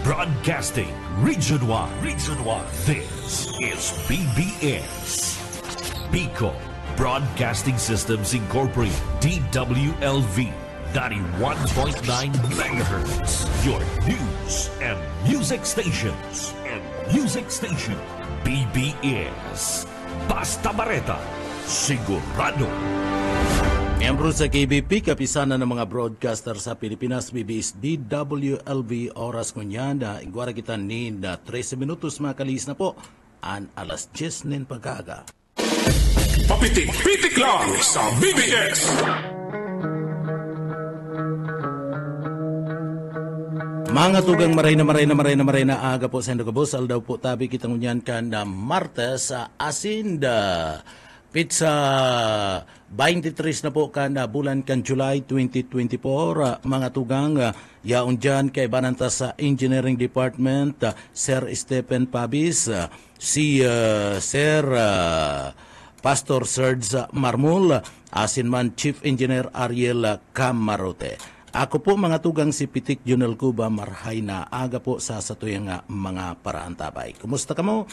Broadcasting Region 1. Region 1. This is BBS. Bicol Broadcasting Systems Incorporated. DWLV 91.9 megahertz. Your news and music stations. BBS. Basta Bareta. Sigurado. Miyembro sa KBP, kapisanan ng mga broadcaster sa Pilipinas, BBS DWLV, oras kunyan na igwara kita ni na 13 minutos mga kalis na po, an alas 10 nin pagkaga. Papitik-pitik lang sa BBS! Mga tugang maray na aga po sa Indogabos, aldaw po tabi kitang unyan ka na Martes sa Asinda. Pizza 23 na po ka na bulan kan July 2024. Mga tugang yaon dyan kay bananta sa Engineering Department, Sir Stephen Pabis, si Sir Pastor Serge Marmol, asin man Chief Engineer Ariel Camarote. Ako po mga tugang si Pitik Junel Cuba, marhay na aga po sa satuyang mga paraan tabay. Kumusta ka mo?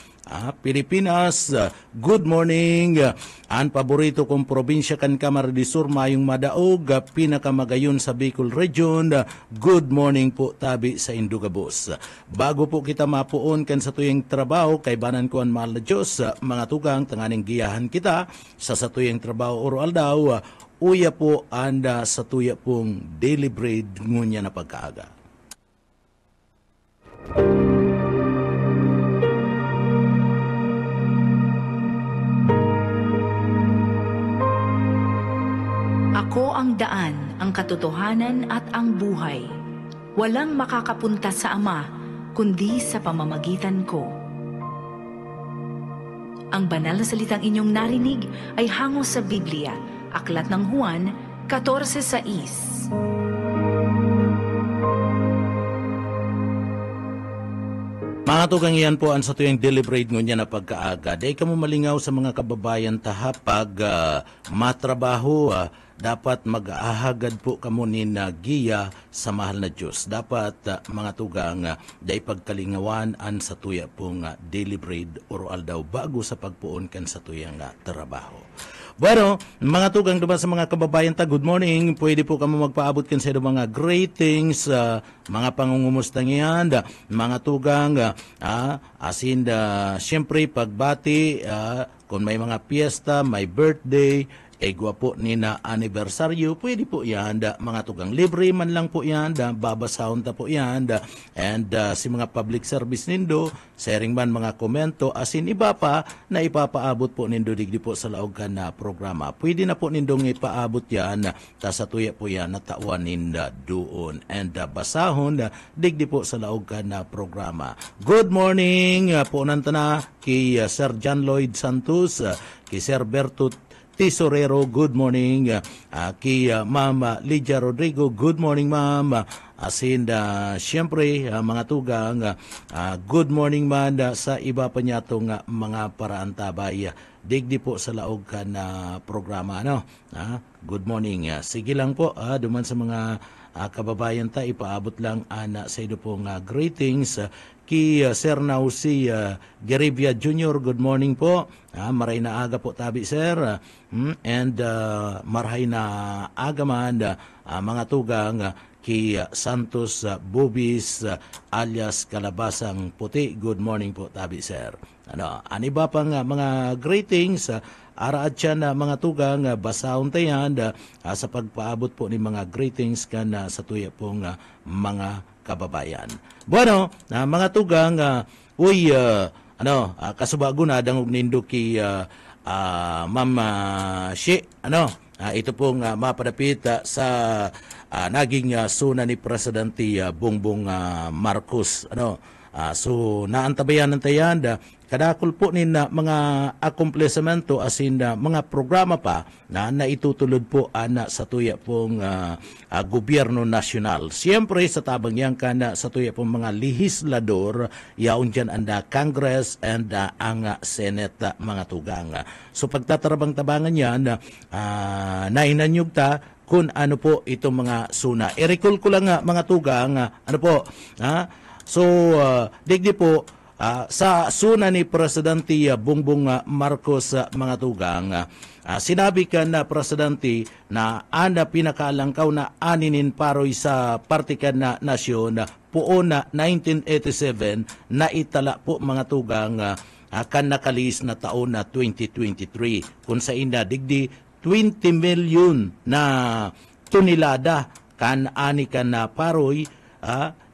Pilipinas, good morning. Ang paborito kong probinsya kan Camarines Sur, mayong madaog, pinakamagayon sa Bicol Region. Good morning po tabi sa Indugabos. Bago po kita mapuon kan sa tuyang trabaho, kay banan ko ang mahal na Diyos, mga tugang, tanganing giyahan kita sa satuyang trabaho oral daw. Uya po anda sa tuya pong daily bread ngunya na pagkaaga. Ako ang daan, ang katotohanan at ang buhay. Walang makakapunta sa Ama, kundi sa pamamagitan ko. Ang banal na salitang inyong narinig ay hango sa Biblia, Aklat ng Juan 14:6. Mga tugang iyan po ang sa tuyang deliberate ngunya na pagkaaga. Day ka mo malingaw sa mga kababayan taha pag matrabaho, dapat mag-ahagad po kamo ni giya sa mahal na Diyos. Dapat mga tugang day pagkalingawan an sa tuya pong daily bread oral daw bago sa pagpuon kan sa tuyang trabaho. Bueno, mga tugang diba sa mga kababayan ta, good morning. Pwede po kamo magpaabot kan sa mga greetings, mga pangungumusta niyan, mga tugang, asin siyempre pagbati, kung may mga piyesta, may birthday, egwa po ni na anibersaryo, pwede po yan, mga tugang libre man lang po yan, babasahon ta po yan, and si mga public service nindo, sharing man mga komento, asin iba pa na ipapaabot po nindo digdi po sa laog ka na programa. Pwede na po nindong ipaabot yan, tasatuya po yan, natawan ninda doon, and basahon, digdi po sa laog ka na programa. Good morning po nantana kay Sir John Lloyd Santos, kay Sir Berto Tesorero, good morning. Kay Ma'am Lydia Rodrigo, good morning Ma'am. Asin siyempre mga tugang, good morning man sa iba pa niya itong mga paraan tabay. Digdi po sa laog ka na programa. Good morning. Sige lang po, duman sa mga kababayan ta, ipaabot lang sa ino pong greetings. Kay Sir Nausi Garibia Jr., good morning po. Maray na aga po tabi sir. And maray na aga man mga tugang kay Santos Bubis alias Kalabasang Puti, good morning po tabi sir. Ani ba pang mga greetings, araat siya na mga tugang, basahon tayan sa pagpaabot po ni mga greetings kan sa tuya pong mga kababayan. Bueno, mga tugang, kasubago na dangog nindo ki Ma'am Shi, ito pong mapadapit sa naging suna ni Presidente Bongbong Marcos. So naantabayan ng tayan, kadakol po ni na mga akomplesmento asin mga programa pa na naitutulod po sa tuya pong gobyerno nasyonal. Siyempre sa tabang yan kana sa tuya pong mga lehislador, yaon dyan anda Congress and ang Senate mga tugang. So pagtatarabang-tabangan yan, nainanyog ta kung ano po itong mga suna. I-recall ko lang mga tugang, ano po, So, digdi po, sa suna ni Presidente Bongbong Marcos mga tugang, sinabi ka na Presidente na ana pinakalangkaw na aninin paroy sa partikan na nasyon puon na 1987 na itala po mga tugang kan nakalis na taon na 2023 kung sa ina digdi 20 million na tunilada kan ani kan na paroy.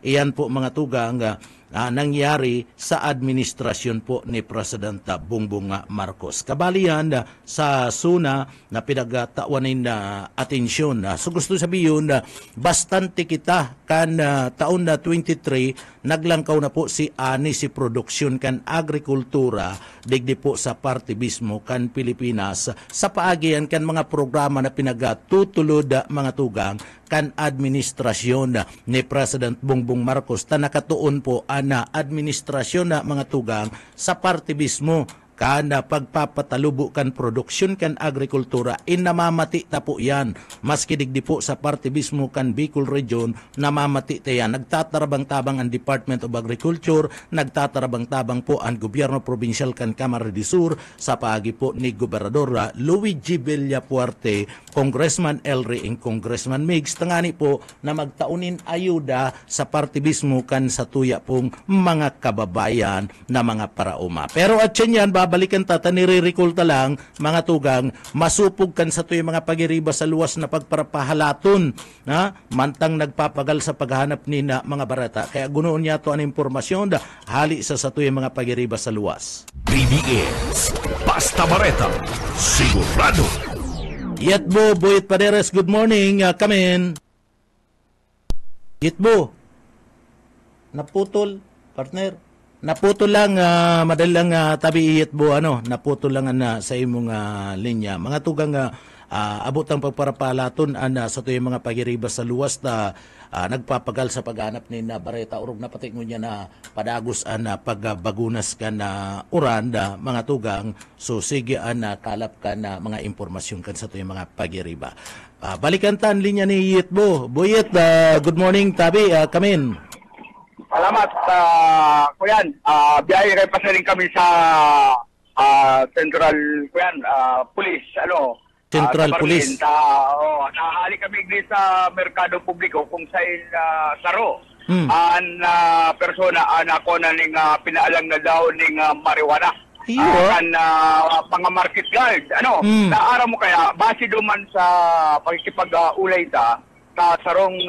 Iyan po mga tugang nangyari sa administrasyon po ni President Bongbong Marcos. Kabalian sa suna na pinagtawanin na atensyon. So gusto sabihin, bastante kita kan taon na 23, naglangkaw na po si ani si produksyon kan agrikultura, digdi po sa partibismo kan Pilipinas, sa paagian kan mga programa na pinagtutulod mga tugang kan administrasyon ni President Bongbong Marcos ta nakatuon po na administrasyon na mga tugang sa partibismo kana pagpapatalubo kan produksyon kan agrikultura namamati ta po yan. Maski digdi po sa partibismo kan Bicol Region, namamati ta yan. Nagtatarabang-tabang ang Department of Agriculture, nagtatarabang-tabang po ang gobyerno provincial kan Camarines Sur sa paagi po ni Gobernador Luigi Villapuerte, Congressman Elry and Congressman Migs, tangani po na magtaunin ayuda sa partibismo kan sa tuya pong mga kababayan na mga parauma. Pero at yan babalikan ta, nire-recall ta lang mga tugang, masupog kan sa tuyo mga pagiriba sa luwas na pagparapahalaton na mantang nagpapagal sa paghanap ni na mga barata. Kaya gunoon niya to ang impormasyon hali sa tuyo mga pagiriba sa luwas. BBS Basta Bareta, sigurado. Yetbo, Boyet Paderes, good morning. Come in. Yetbo, naputol, partner. Naputol lang, madali lang tabi Yetbo, naputol lang sa imong linya. Mga tugang abot ang pagparapalaton sa tuyong mga pagiribas sa luwas na nagpapagal sa paghanap ni na bareta urog na pati niya na padagos pagbagunas ka na uran mga tugang. So sige kalap ka na mga impormasyon kan sa tuyong mga pagiriba. Balikan tan linya ni Yetbo. Boyet, good morning tabi, come in. Salamat, Kuyan. Biyahe kayo pa rin kami sa Central, Kuyan, Police, Central Police. Nahali kami sa Merkado Publiko kung sa'in saro. Ang persona, ako na ning pinaalang na daw ning marijuana. Mga market guard. Naara mo kaya, base duman sa pagkipag-ulay sa sarong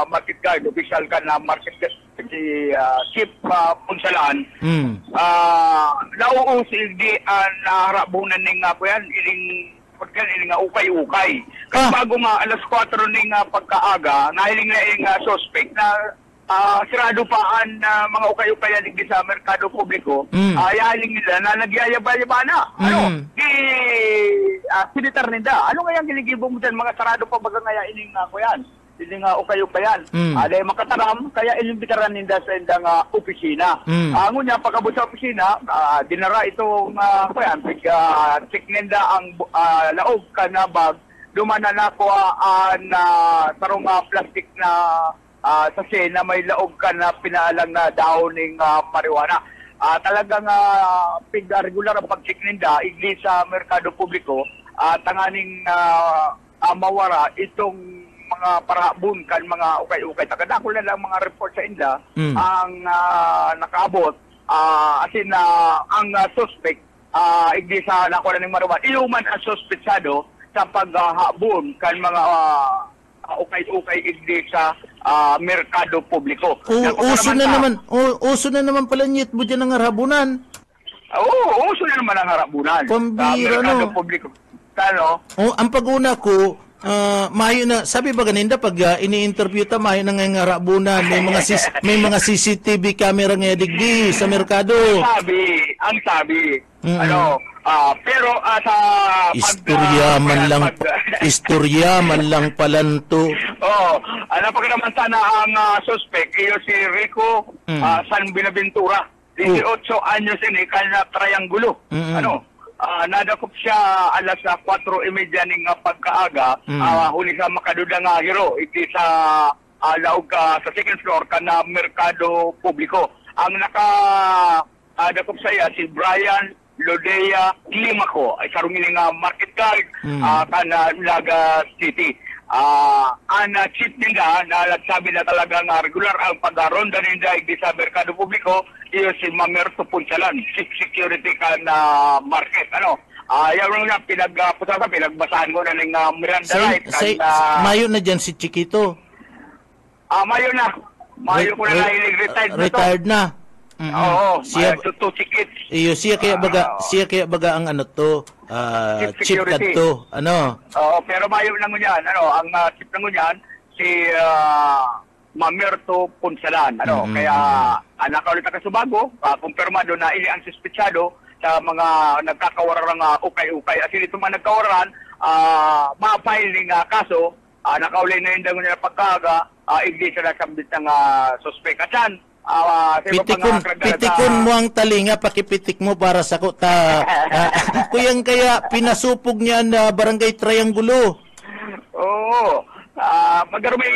market guard, official ka na market guard, si Chief Punsalan, nauusig di naharabunan ning po yan, iling ukay-ukay. Kasi bago alas 4 ning pagkaaga, nahiling na yung suspect na sirado pa ang mga ukay-ukay yan sa Merkado Publiko, yahiling nila na nagyayaba-yaba na. Sinitar nila. Ano nga yung giligibong mo dyan, mga sarado pa baga nga ining ko yan? Hindi nga ukay-ukay yan. Dahil makataram, kaya inimbitaran nila sa indang opisina. Ngunya, pagkabot sa opisina, dinara itong check ninda ang laog ka na bag, dumana na ko sarong plastic na sachet na may laog ka na pinaalang na downing marijuana. Talagang regular ang pag-check ninda, igli sa Merkado Publiko, tanganing mawara itong mga parabon kan mga ukay-ukay. Takadako na lang mga report sa inda ang nakaabot asin ang suspect igdi sa nakuha ng marijuana. Iuman ang suspetsado sa paghabon kan mga ukay-ukay igdi sa Merkado Publiko. Uso na naman pala nyit mo dyan ang harabunan. Oo, uso na naman ang harabunan. Pambira, Merkado Publiko. Ang pag-una ko, mayo na, sabi ba ganinda pag ini-interview ta, mayo na ngayong harabunan, may mga CCTV camera nga digdi sa merkado. Ang sabi. Pero sa istorya man lang palanto. Napag naman sana ang suspect, iyo si Rico San Binaventura. 18 anyos ini, kanya triangulo. Nadakop siya alas 4:30 ning pagkaaga, huli sa makaduda nga hero iti sa laog sa second floor kana merkado publiko. Ang dakop saya si Brian Lodea Climaco ay sarungin nga market guard kana Naga City. Ana chief nila na nagsabi na talaga nga regular ang pag-ronda ninda sa merkado publiko iyo si Mamerto Punsalan, chief security kana market. Yan nga pinagbasahan ko na ng Miranda Light. Mayo na dyan si Chiquito. Mayo na. Mayo ko na retired na to. Retired na. Oo, siya to tickets. Iyo siya kaya baga ang chief kadto. Oo, pero mayo lang niyan. Ang chief lang niyan si Mamerto Punsalan. Kaya nakaulit ka Subago, kumpirmado na ili ang suspetsado sa mga nagkakawaran ng ukay-ukay. At ito mga nagkawaran, ma-file ng kaso, nakaulay na yung nila pagkaga, hindi sila sabit ng suspect. At yan, pitikon mo ang talinga, pakipitik mo para sa kuta. Kuyang kaya pinasupog niya ang barangay Triangulo. Oo. Magkaroon may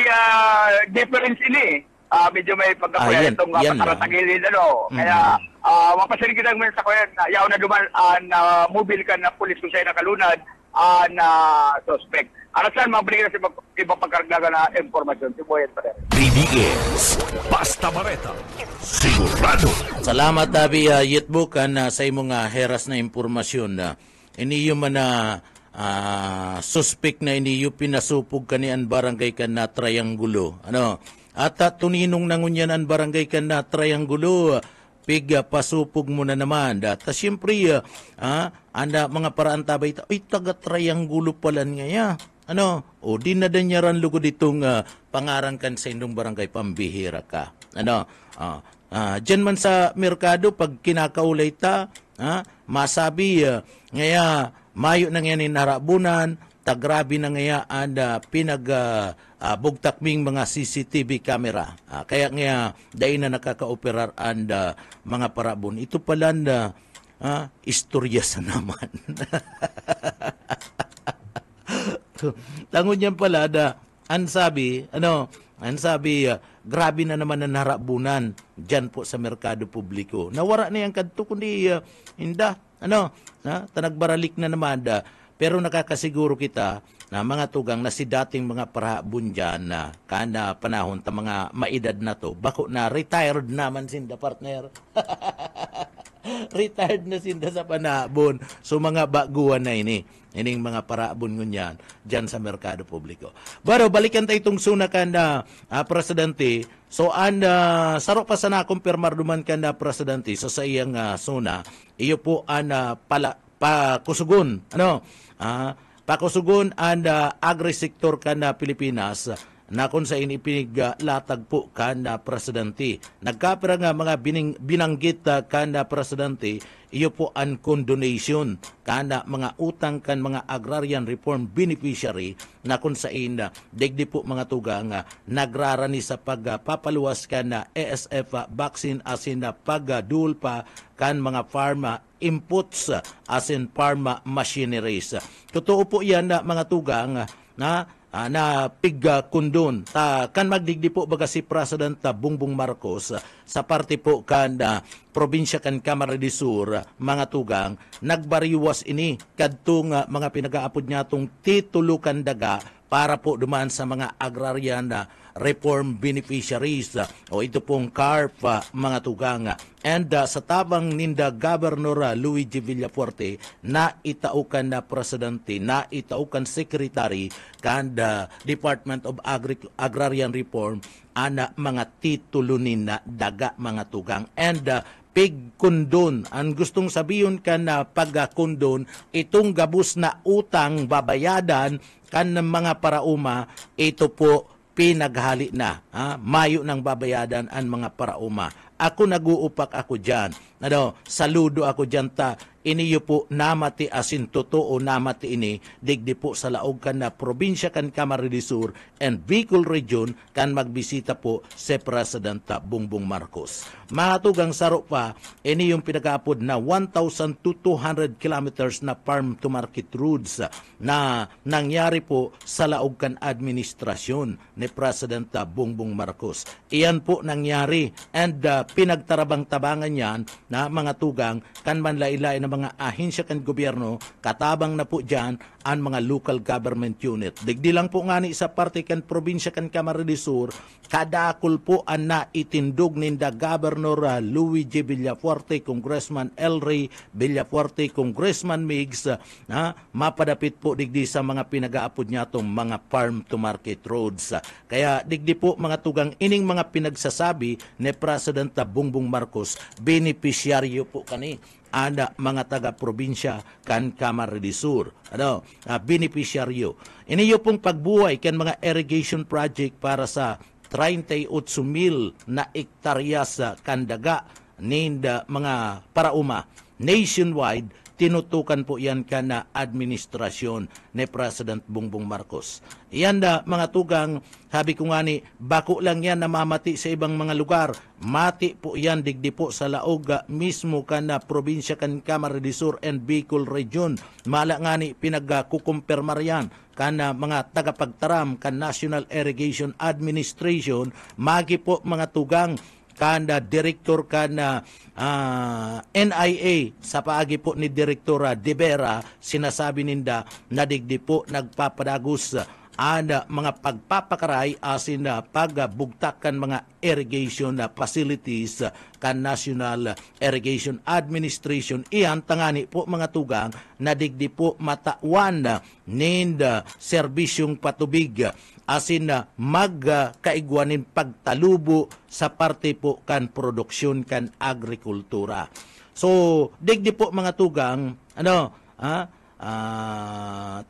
difference ini. Medyo may pagkakuya itong pagkaratagilid. Kaya, mapasarin kita ngayon sa kuya, yaw na duman na mobile ka na pulis kung sa'yo nakalunad na suspect. Arasan, mabalik na si iba pagkaragdaga na informasyon. Si Boyan pa rin. BDS, Basta Bareta, sigurado. Salamat, Tabi Yitbukan, sa imong heras na impormasyon na iniyo man na suspect na iniyo pinasupog kanian barangay ka na Triangulo. At tuninong nangunyan ang barangay ka na Triangulo, pasupog mo na naman. At siyempre, mga paraan tabay, ay taga-Triangulo pala nga. Di na din niya ran lugod itong pangarang kan sa indong barangay, pambihira ka. Diyan man sa merkado, pag kinakaulay ta, masabi, ngaya, mayo na nga ninarabunan, tagrabi na ngaya bugtakming mga CCTV camera. Kaya nga dahil na nakaka-operar mga parabon. Ito pala istorya sa naman. Tangon niyan pala ang sabi, grabe na naman ang harabunan dyan po sa merkado publiko. Nawara na yan kadto kundi tanagbaralik na naman pero nakakasiguro kita na mga tugang na si dating mga parabon dyan na kana panahon ta mga maedad na to, bako na retired naman sinda partner. Retired na sinda sa panahon. So mga baguan na ining mga parabon ngunyan dyan sa merkado publiko. Pero balikan tayo itong sunakan na presidente. So sarok pa sana kumpirmar duman ka na presidente so sa iyang suna, iyo po pakusugon pakusugon ang agri-sector ka na Pilipinas na kung sa inipiniglatag po ka na presidente. Nagkapira nga mga binanggit ka na presidente, iyo po ang condonation ka na mga utang kan mga agrarian reform beneficiary na kung sa digdi po mga tugang nagrarani sa pagpapaluwas ka na ASF vaccine asin na pagdul pa kan mga pharma inputs asin pharma machineries. Totoo po yan na mga tugang na kundon kan magdigdi po baga si President Bongbong Marcos sa parte po kan probinsya kan Camarines Sur mga tugang nagbariwas ini kadtong mga pinag-aapod niya tong titulo kan daga para po dumaan sa mga agrarian reform beneficiaries o ito pong CARP mga tugang. And sa tabang ninda Governor Luigi Villafuerte na itaukan na presidente, na itaukan secretary kan Department of Agrarian Reform ana mga titulo na daga mga tugang. And pigkundon, ang gustong sabihin ka na pagkundon, itong gabus na utang babayadan kan ng mga parauma, ito po pinaghali na. Mayo ng babayadan ang mga parauma. ako naguupak ako dyan. Saludo ako dyan ta. Iniyo po namati asin totoo namati ini digdi po sa laog kan na probinsya kan Camarines Sur and Bicol Region kan magbisita po si President Bongbong Marcos. Mahatugang saro pa, ini yung pinag-aapod na 1,200 kilometers na farm to market roads na nangyari po sa laog kan administrasyon ni President Bongbong Marcos. Iyan po nangyari and pinagtarabang-tabangan yan na mga tugang kan manlailay na mga ahensya kan gobyerno, katabang na po dyan ang mga local government unit. Digdi lang po nga ni sa parte kan probinsya kan Camarines Sur, kadakol po ang naitindog ninda Governor Luis J. Villafuerte, Congressman El Rey Villafuerte, Congressman Migs, mapadapit po digdi sa mga pinag-aapod niya itong mga farm to market roads. Kaya digdi po mga tugang ining mga pinagsasabi ni President Bongbong Marcos, beneficiaryo po kani ada mga taga-probinsya kan Camarines Sur. Beneficiaryo. Iniyo pong pagbuhay kan mga irrigation project para sa 38,000 na ektarya sa kandaga ninda mga parauma nationwide. Tinutukan po yan ka na administrasyon ni President Bongbong Marcos. Yan na mga tugang, habi ko nga ni, bako lang yan namamati sa ibang mga lugar. Mati po yan digdi po sa laog mismo ka na probinsya kan Camarines Sur and Bicol Region. Mala nga ni pinagkukumpirmar yan kana mga tagapagtaram kan National Irrigation Administration. Magi po mga tugang kanda direktor kana NIA sa paagi po ni Direktora De Vera, sinasabi ninda na digdi po nagpapadagos ada mga pagpapakaray asin na pagbugtakan mga irrigation facilities kan National Irrigation Administration. Iyan tangani po mga tugang na digdi po matawan ninda serbisyong patubig asin na magkaigwanin pagtalubo sa parte po kan produksyon kan agrikultura. So digdi po mga tugang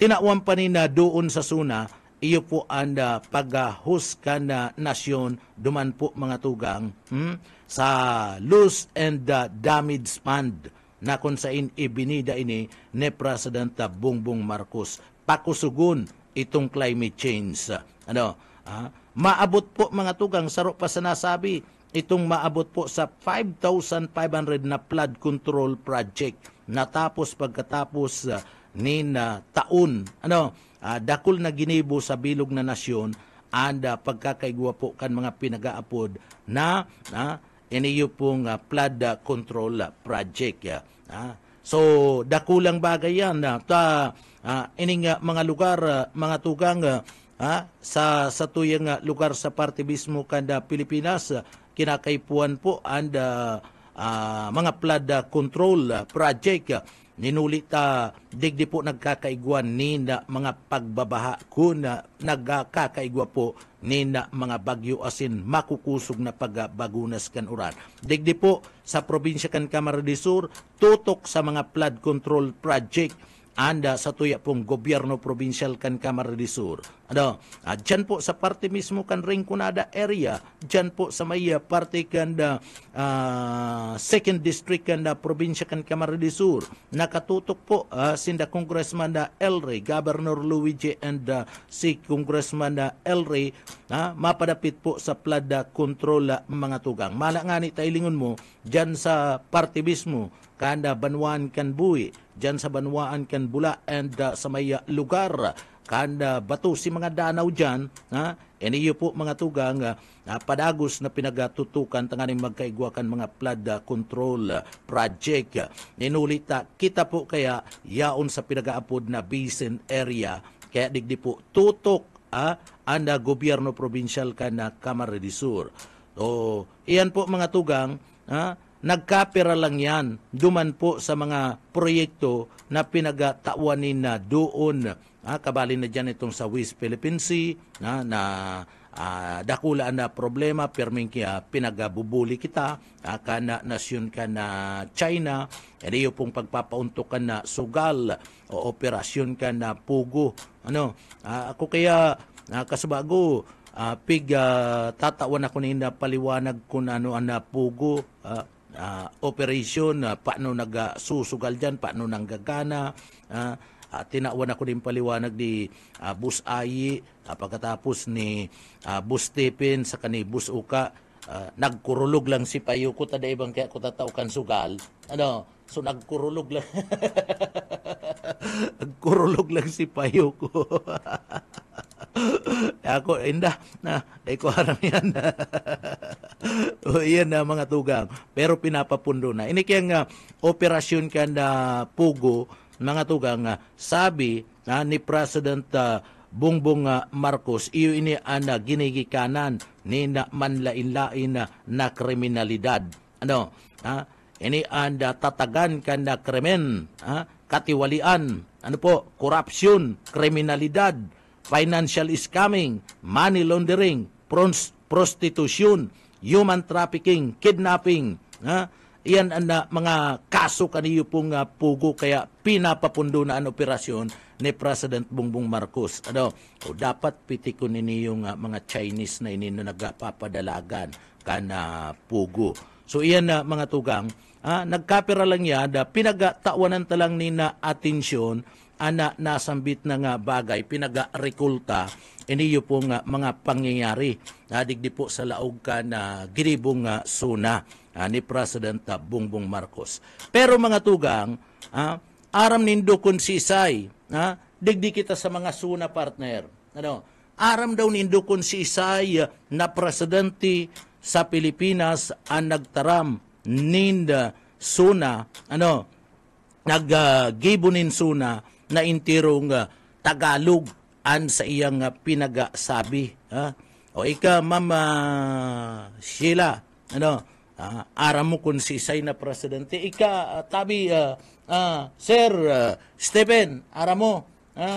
tinawan pa ni na doon sa suna, iyo po ang paghusga na nasyon duman po mga tugang sa Loss and Damage Fund na kung saan ibinida ini ni President Bongbong Marcos pakusugon itong climate change. Maabot po mga tugang, saro pa sa nasabi, itong maabot po sa 5,500 na flood control project natapos pagkatapos na taon dakol na ginibo sa bilog na nasyon anda pagkakaigwa po kan mga pinag-aapod na iniyo pong flood control project. So dakulang bagay yan ining mga lugar mga tugang sa tuyang lugar sa parte mismo kanda Pilipinas kinakaipuan po and mga flood control project. Ninulita digdi po nagkakaigwan ni na mga pagbabaha kung nagkakaigwa po ni na mga bagyo asin makukusog na pagbagunas kan uran. Digdi po sa probinsya kan Camarines Sur tutok sa mga flood control project anda sa tuya pong gobyerno provincial kan Camarines Sur. Dyan po sa parte mismo kan Rinconada area, dyan po sa may parte kan second district kan probinsya kan Camarines Sur, nakatutok po sinda Congressman El Rey, Governor Luis J. and si Congressman El Rey, mapadapit po sa flood control mga tugang. Mala nga ni tailingon mo, dyan sa parte mismo, kanda Banwaan kan Buhi, dyan sa Banwaan kan Bula and sa may lugar kanda bato si mga danaw dyan, iniyo po mga tugang padagos na pinagatutukan tanganing magkaigwakan mga flood control project. Ninulita kita po kaya yaon sa pinag-aapod na basin area, kaya digdi po tutok ang gobyerno provincial kan Camarines Sur. So iyan po mga tugang nagkapera lang yan duman po sa mga proyekto na pinagatawanin na doon. Kabali na dyan itong sa West Philippine Sea dakulaan na problema perming kaya pinagabubuli kita kana nasyon ka na China iyo pong pagpapauntok ka na sugal o operasyon ka na pugo ako kaya kasabago tatawan ako na paliwanag kung ano ang pugo, operation, paano nagsusugal dyan, paano nanggagana, tinawan ako din paliwanag ni Bus Ayi, pagkatapos ni Bus Stephen, sa kani Bus Uka, nagkurulog lang si payo ko, tada ibang kaya ko tataukan sugal. So nagkurulog lang. Nagkurulog lang si payo ko. Ako, inda, dahil ko harang yan. Yan na mga tugang. Pero pinapapundo na. Ini kaya operasyon ka na pugo, mga tugang, sabi ni President Bongbong Marcos, iyo ini ana ginigikanan ni na manlain-lain na kriminalidad. Ini anda tatagan ka na krimen, katiwalian, korupsyon, kriminalidad, financial scamming, money laundering, prostitution, human trafficking, kidnapping. Iyan ang mga kaso kaniyo pong pugo, kaya pinapapundo na ang operasyon ni President Bongbong Marcos. Dapat pitikon ini yung mga Chinese na inino nagpapadalagan kana pugo. So iyan na mga tugang, nagkapira lang yan, pinagatawanan talang ni na atensyon, nasambit na nga bagay, pinag-rekulta, iniyo pong mga pangyayari, digdi po sa laog ka na giribong suna ni President Bongbong Marcos. Pero mga tugang, aram nindo kun sisay, digdi kita sa mga suna partner. Aram daw nindo kun sisay na presidente sa Pilipinas ang nagtaram ninda suna, naggibunin suna na intirong Tagalog an sa iyang pinagasabi. O ika, Mama Sheila, aram mo kung sisay na presidente. Ika, tabi, Sir Stephen, aram mo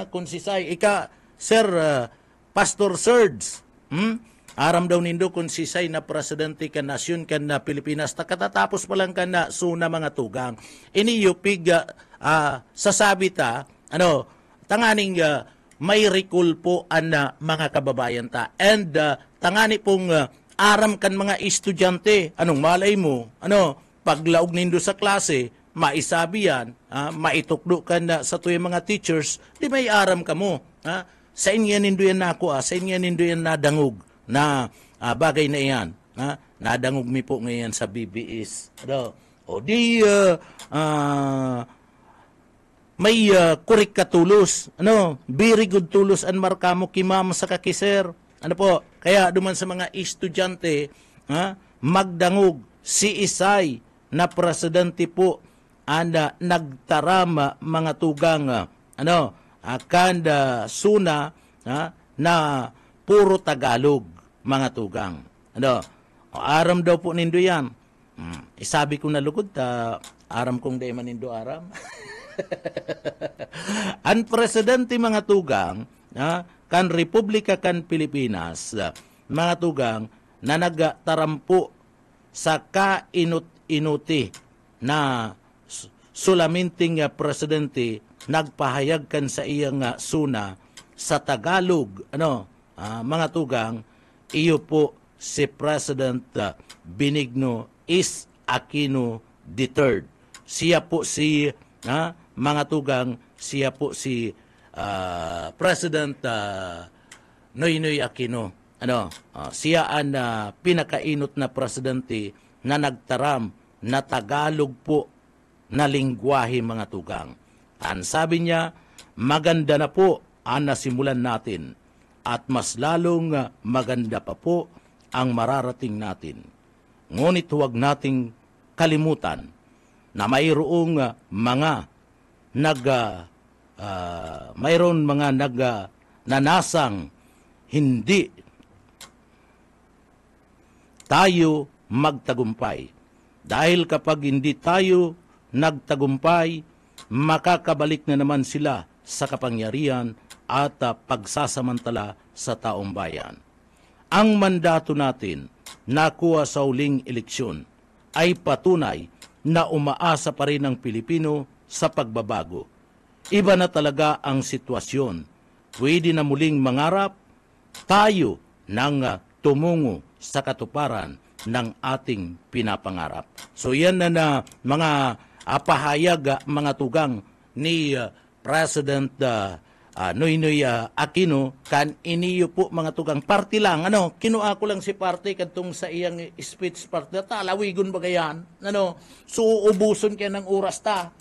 kung sisay. Ika, Sir Pastor Serge, aram daw nindo kung sisay na presidente ka nasyon ka na Pilipinas. Katatapos pa lang ka na suna mga tugang. Iniyupig sasabi ta, tanganing may recall po ang mga kababayan ta. And tangani pong aram kan mga estudyante. Anong malay mo? Paglaog nindo sa klase, maisabi yan, maitukdo ka na sa tuyong mga teachers, di may aram ka mo. Sa inyo nindo yan na ako, sa inyo nindo yan nadangog na bagay na iyan. Nadangog mi po ngayon sa BBS. O di may kurik ka tulos. Very good tulos an markamo kimam sa kakiser. Kaya duman sa mga estudyante, magdangog si Isay na presidente po anda nagtarama mga tugang kanda suna na puro Tagalog mga tugang. Aram daw po nindo yan. Isabi ko na lugod, aram kong day manindo aram. Ang presidente mga tugang, kan Republika kan Pilipinas, mga tugang, na nagtarampo sa kainut-inuti na sulaminting presidente, nagpahayag kan sa iyang suna sa Tagalog, mga tugang, iyo po si President Benigno is Aquino III. Siya po si mga tugang, siya po si President Noynoy Aquino. Siya ang pinakainot na presidente na nagtaram na Tagalog po na lingwahe mga tugang. Ang sabi niya, maganda na po ang nasimulan natin at mas lalong maganda pa po ang mararating natin. Ngunit huwag nating kalimutan na mayroong mga nanasang hindi tayo magtagumpay. Dahil kapag hindi tayo nagtagumpay, makakabalik na naman sila sa kapangyarihan at pagsasamantala sa taong bayan. Ang mandato natin nakuha sa huling eleksyon ay patunay na umaasa pa rin ang Pilipino sa pagbabago. Iba na talaga ang sitwasyon. Pwede na muling mangarap, tayo ng tumungo sa katuparan ng ating pinapangarap. So yan na mga pahayag, mga tugang ni President Noynoy Aquino kan iniyo po mga tugang party lang kinuha ko lang si party kadtong sa iyang speech part talawigon ba gayan so ubuson kaya ng oras ta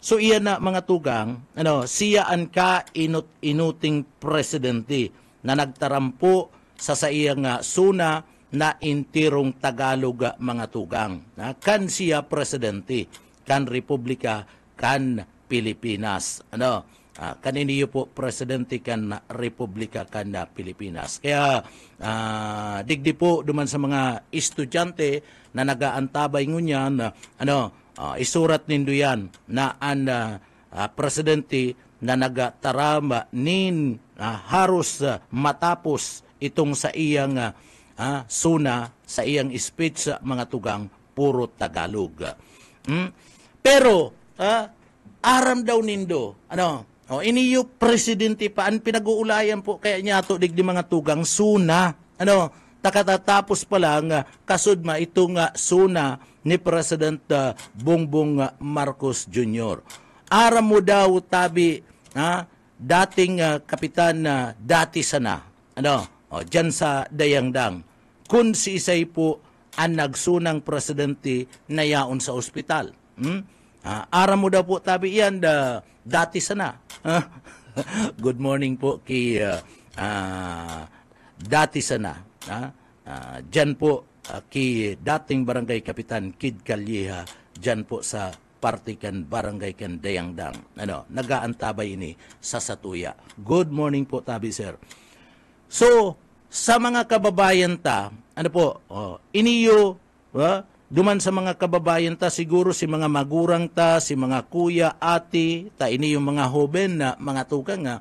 so iyan na mga tugang siya an ka inuting presidente na nagtarampo sa iyang suna na intirong Tagalog mga tugang kan siya presidente kan Republika kan Pilipinas. Kaniniyo po presidente kan Republika kan Pilipinas. Kaya digdi po duman sa mga estudyante na nagaantabay ngunyan isurat nindo yan na an presidente na nagatarama nin haros matapos itong sa iyang suna sa iyang speech mga tugang puro Tagalog. Pero aram daw nindo, iniyo presidente pa, ang pinag-uulayan po kaya niya to digdi mga tugang suna, takatatapos pa lang, kasudma itong suna ni President Bongbong Marcos Jr. Aram mo daw tabi, dating kapitan dati sana, dyan sa Dayangdang, kung si Isay po ang nagsunang presidente na yaon sa ospital. Aram mo daw po tabi yan dati sana. Good morning po kay dati sana. Diyan po kay dating barangay kapitan Kid Calleja diyan po sa partikan barangay kan Dayangdang. Nagaantabay ini sa Satuya. Good morning po tabi sir. So sa mga kababayan ta, iniyo duman sa mga kababayan ta, siguro si mga magurang ta, si mga kuya, ati, ta ini yung mga hoben na mga tukang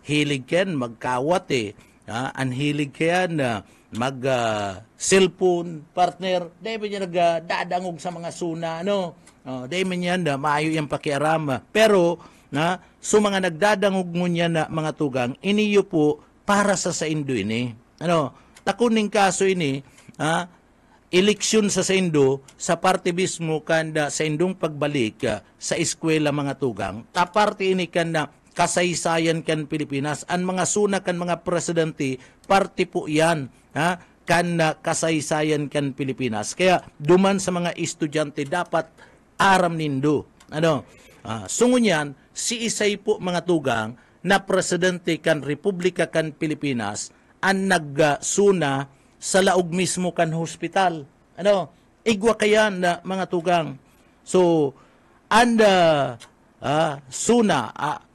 hilig ken magkawat an hilig ken mag cellphone partner, dahil niya nagdadangog sa mga suna, dahil niya maayo yung pakiaram. Pero, so mga nagdadangog ngunyan na mga tugang, iniyo po para sa indo ini. Takuning kaso ini, eleksyon sa Saindo, sa parte mismo kanda sa indong pagbalik sa eskwela mga tugang, parte ini kanda kasaysayan kan Pilipinas, ang mga suna kan mga presidente, parte po yan, kan kasaysayan kan Pilipinas. Kaya duman sa mga estudyante dapat aram nindo. Sungon yan, si Isay po mga tugang na presidente kan Republika kan Pilipinas, ang nagsuna sa laog mismo kan hospital. Igwa kayan na mga tugang. So, suna,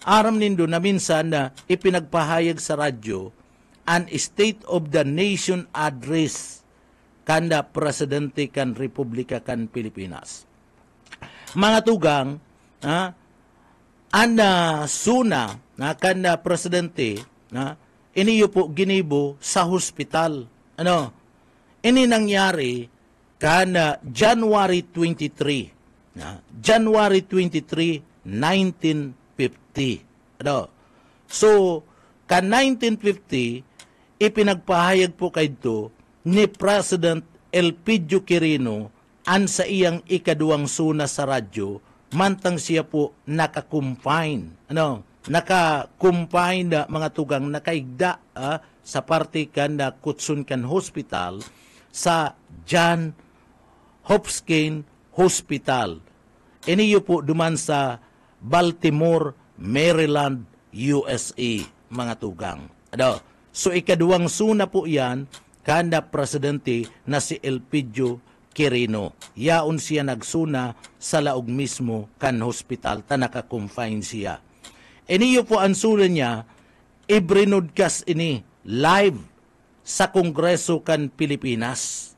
aram nindo na minsan na ipinagpahayag sa radyo an State of the Nation address kanda presidente kan Republika kan Pilipinas. Mga tugang, suna na kanda presidente, iniyo po ginibo sa hospital. Ini nangyari kana January 23. January 23, 1950. So, ka 1950, ipinagpahayag po kayo ni President Elpidio Quirino an sa iyang ikaduwang suna sa radyo, mantang siya po naka-confine. Naka-confine na mga tugang nakaigda sa parte kan na Kutsun kan Hospital sa John Hopkins Hospital. Iniyo po duman sa Baltimore, Maryland, USA, mga tugang. So ikaduwang suna po yan kanda presidente na si Elpidio Quirino. Yaon siya nagsuna sa laog mismo kan hospital ta naka-confine siya. Iniyo po ang suna niya ibrinodcast ini live sa Kongreso kan Pilipinas.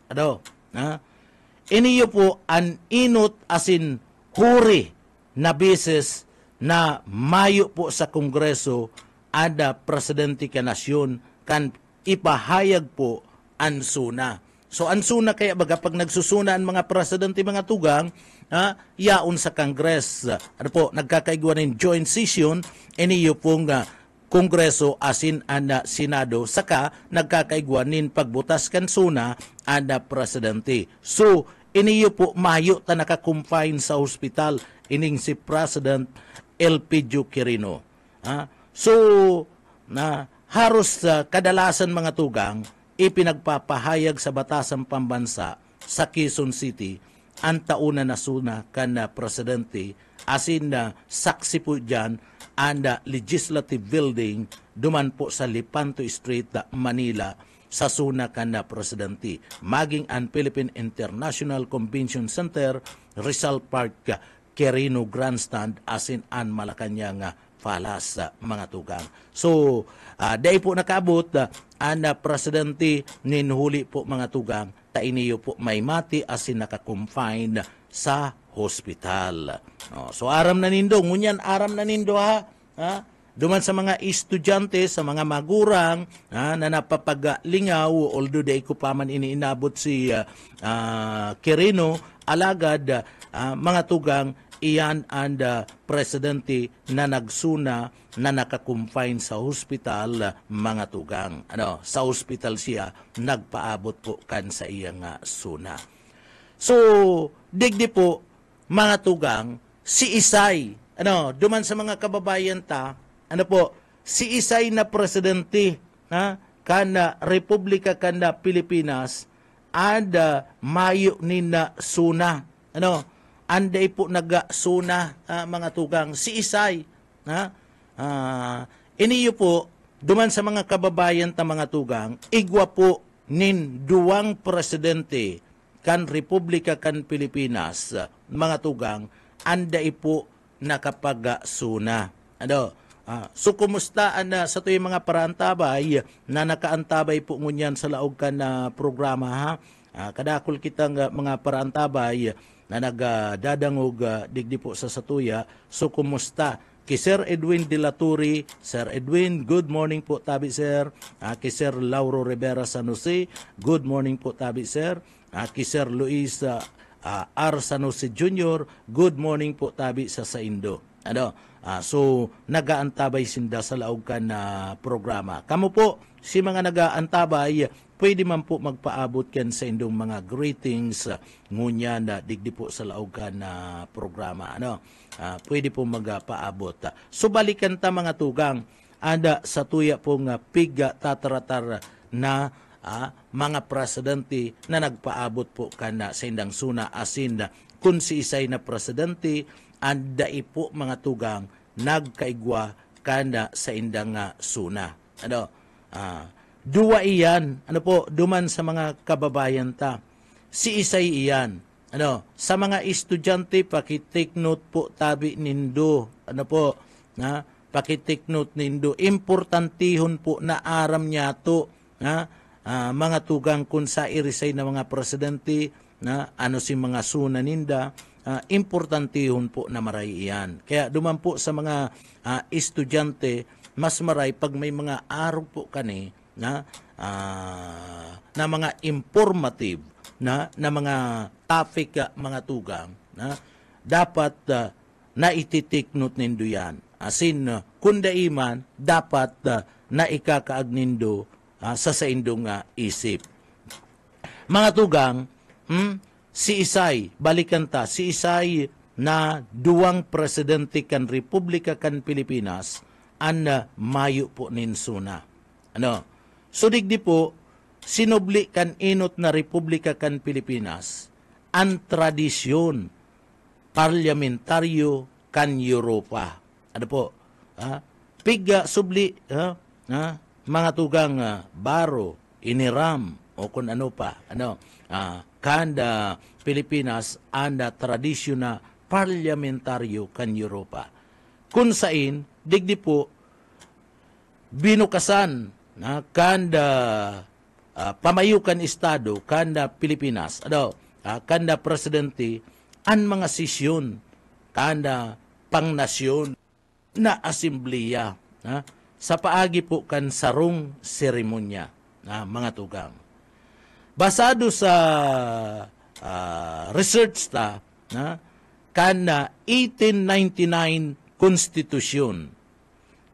Iniyo po ang inot asin huri na beses na mayo po sa Kongreso ada presidente ka nasyon kan ipahayag po ang suna. So ang suna kaya baga pag nagsusuna ang mga presidente mga tugang, yaon sa Congress, nagkakaigwa ng joint session, iniyo pong Kongreso asin ana Senado saka nagkakaigwanin pagbutas kan suna ana presidente. So iniyo po mayo ta naka-confine sa hospital ining si President Elpidio Quirino. So na haros kadalasan mga tugang ipinagpapahayag sa batasang pambansa sa Quezon City ang tauna na suna kan presidente asin na saksi po dyan ang legislative building duman po sa Lipanto Street, Manila sa suna kan presidente. Maging ang Philippine International Convention Center, Rizal Park, Quirino Grandstand asin ang Malacanang Palace mga tugang. So, dahil po nakabot ang presidente ninhuli po mga tugang tainiyo po may mati asin naka-confine sa hospital. So aram na nindo, ngunyan aram na nindo ha. Duman sa mga estudyante, sa mga magurang na napapagalingaw, although day ko pa man iniinabot si Quirino, alagad mga tugang, iyan ang presidente na nagsuna na nakakumpine sa hospital mga tugang. Sa hospital siya nagpaabot po kan sa iyang suna. So, digdi po mga tugang, si Isay, duman sa mga kababayan ta, si Isay na presidente kana Republika kana Pilipinas ada mayo ni na suna. Anday po nagasuna mga tugang si Isay. Iniyo po duman sa mga kababayan ta mga tugang, igwa po nin duwang presidente kan Republika kan Pilipinas mga tugang, anday po nakapagasuna. So kumusta sa to yung mga parantabay na nakaantabay po ngunyan sa laog kan programa ha? Kadakol kitang mga parantabay na nagdadangog digdi po sa satuya. So kumusta? Ki Sir Edwin De La Torre, Sir Edwin, good morning po tabi sir. Ki Sir Lauro Rivera San Jose, good morning po tabi sir. Ki Sir Luis R. San Jose Jr., good morning po tabi sa Saindo. So nagaantabay sinda sa laog kan programa. Kamo po si mga nagaantabay, pwede man po magpaabot kan sa indong mga greetings ngunya na digdi po sa laog kan programa. Pwede po magpaabot. So balikan ta mga tugang, ada sa tuya pong piga tataratar na mga presidente na nagpaabot po kana sa indang suna asin kun si Isay na presidente andai po mga tugang nagkaigwa kana sa indang suna. Duwa iyan, duman sa mga kababayan ta. Si Isay iyan. Sa mga estudyante, pakitake note po tabi nindo. Pakitake note nindo. Importantihon po na aram niya to. Mga tugang kung sa irisay na mga presidente, si mga suna ninda, importantihon po na maray iyan. Kaya duman po sa mga estudyante, mas maray pag may mga araw po kani na mga informative na mga topic mga tugang dapat na ititik note nindo yan. Asin kung daiman dapat na ikakaag nindo sa indong isip. Mga tugang, si Isay, balikan ta, si Isay na duwang presidente kan Republika kan Pilipinas an mayo po ninsuna. So digdi po, sinubli kan inot na Republika kan Pilipinas ang tradisyon parlamentaryo kan Europa. Piga subli, mga tugang baro, iniram, o kung ano pa, kanda Pilipinas anda tradisyon na parlamentaryo kan Europa. Kung sain, digdi po, binukasan kanda pamayukan estado, kanda Pilipinas, kanda presidente, ang mga sesyon, kanda pangnasyon na asemblea, sa paagi po kan sarong seremonya, mga tugang. Basado sa research ta, kana 1899 Constitution.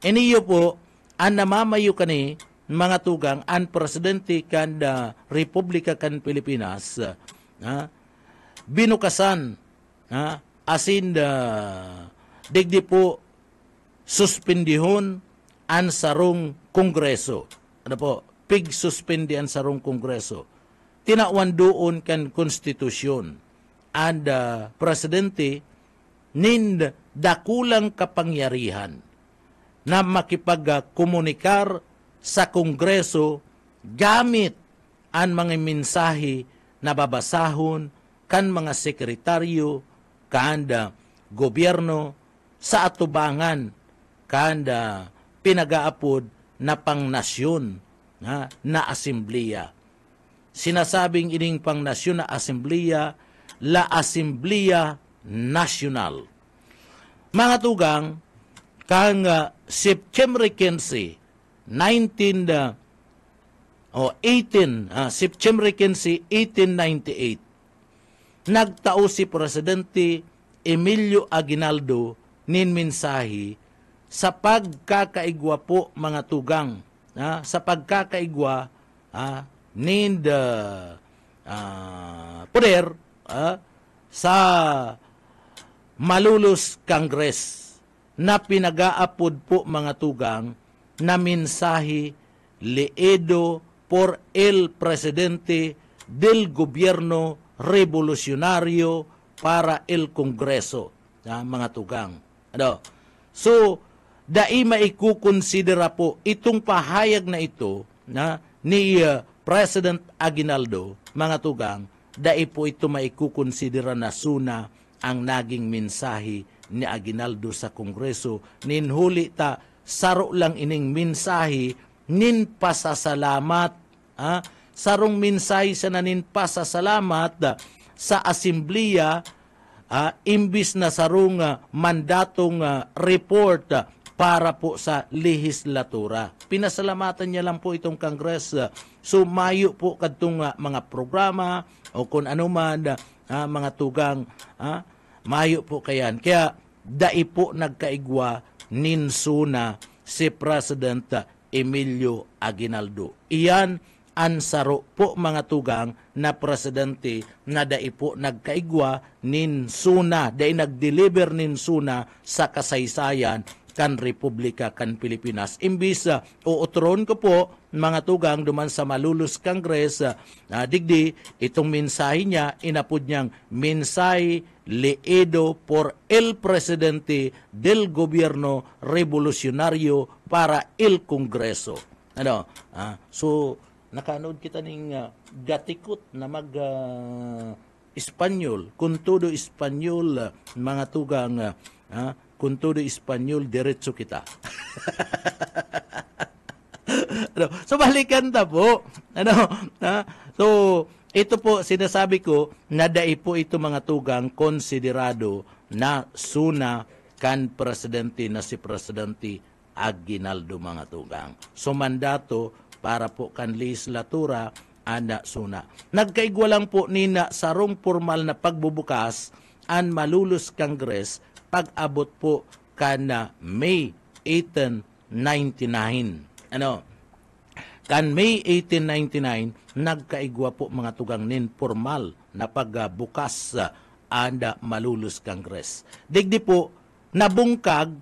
Iniyo po an namamayo kani mga tugang an presidente kan Republika kan Pilipinas binukasan asin digdi po suspendihon an sarong kongreso. Ano po? Pig suspendi an sarong kongreso. Tinawan doon kan konstitusyon. And presidente nin dakulang kapangyarihan na makipagkomunikar sa kongreso gamit ang mga mensahe na babasahon kan mga sekretaryo kanda gobyerno sa atubangan kanda pinagaapod na pangnasyon na asembleya. Sinasabing ining pangnasyon na asembleya, la Asamblea Nacional. Mga tugang, kang September 15, September 15, 1898, nagtao si Presidente Emilio Aguinaldo nin mensahe sa pagkakaigwa po mga tugang, sa pagkakaigwa nin poder sa Malulus Congress na pinagaapod po mga tugang na mensahe leedo por el presidente del gobierno revolucionario para el Kongreso. Mga tugang. So, dai maikukonsidera po itong pahayag na ito ni President Aguinaldo, mga tugang, dai po ito maikukonsidera na suna ang naging mensahe ni Aguinaldo sa Kongreso. Ninhuli ta, saro lang ining mensahe, nin pasasalamat. Sarong mensahe sa nanin pasasalamat sa Asembleya, imbis na sarong mandatong report para po sa lehislatura. Pinasalamatan niya lang po itong Congress. Sumayo po kadtong mga programa o kung ano man mga tugang, mayo po kayan. Kaya dai po nagkaigwa ninsuna si President Emilio Aguinaldo. Iyan ang saro po mga tugang na presidente na dai po nagkaigwa ninsuna, dai nagdeliver ninsuna sa kasaysayan kan Republika kan Pilipinas. Imbis uutron ko po mga tugang duman sa Malulus Congress, digdi itong mensahe niya, inapod niyang mensahe leedo por el presidente del gobierno revolucionario para el Kongreso. So, nakanood kita ning gatikot na Espanyol, kung todo Espanyol, mga tugang, kung todo Espanyol, diretso kita. So, balikan ta po. So, ito po, sinasabi ko, na dai po ito mga tugang konsiderado na suna kan presidente na si Presidente Aguinaldo mga tugang. So, mandato para po kan legislatura ana suna. Nagkaigwa lang po nina sarong formal na pagbubukas ang Malulus Congress pag-abot po kana May 1899. Kan May 1899, nagkaigwa po mga tugang nin formal na pagbukas anda Malulus Congress. Digdi po, nabungkag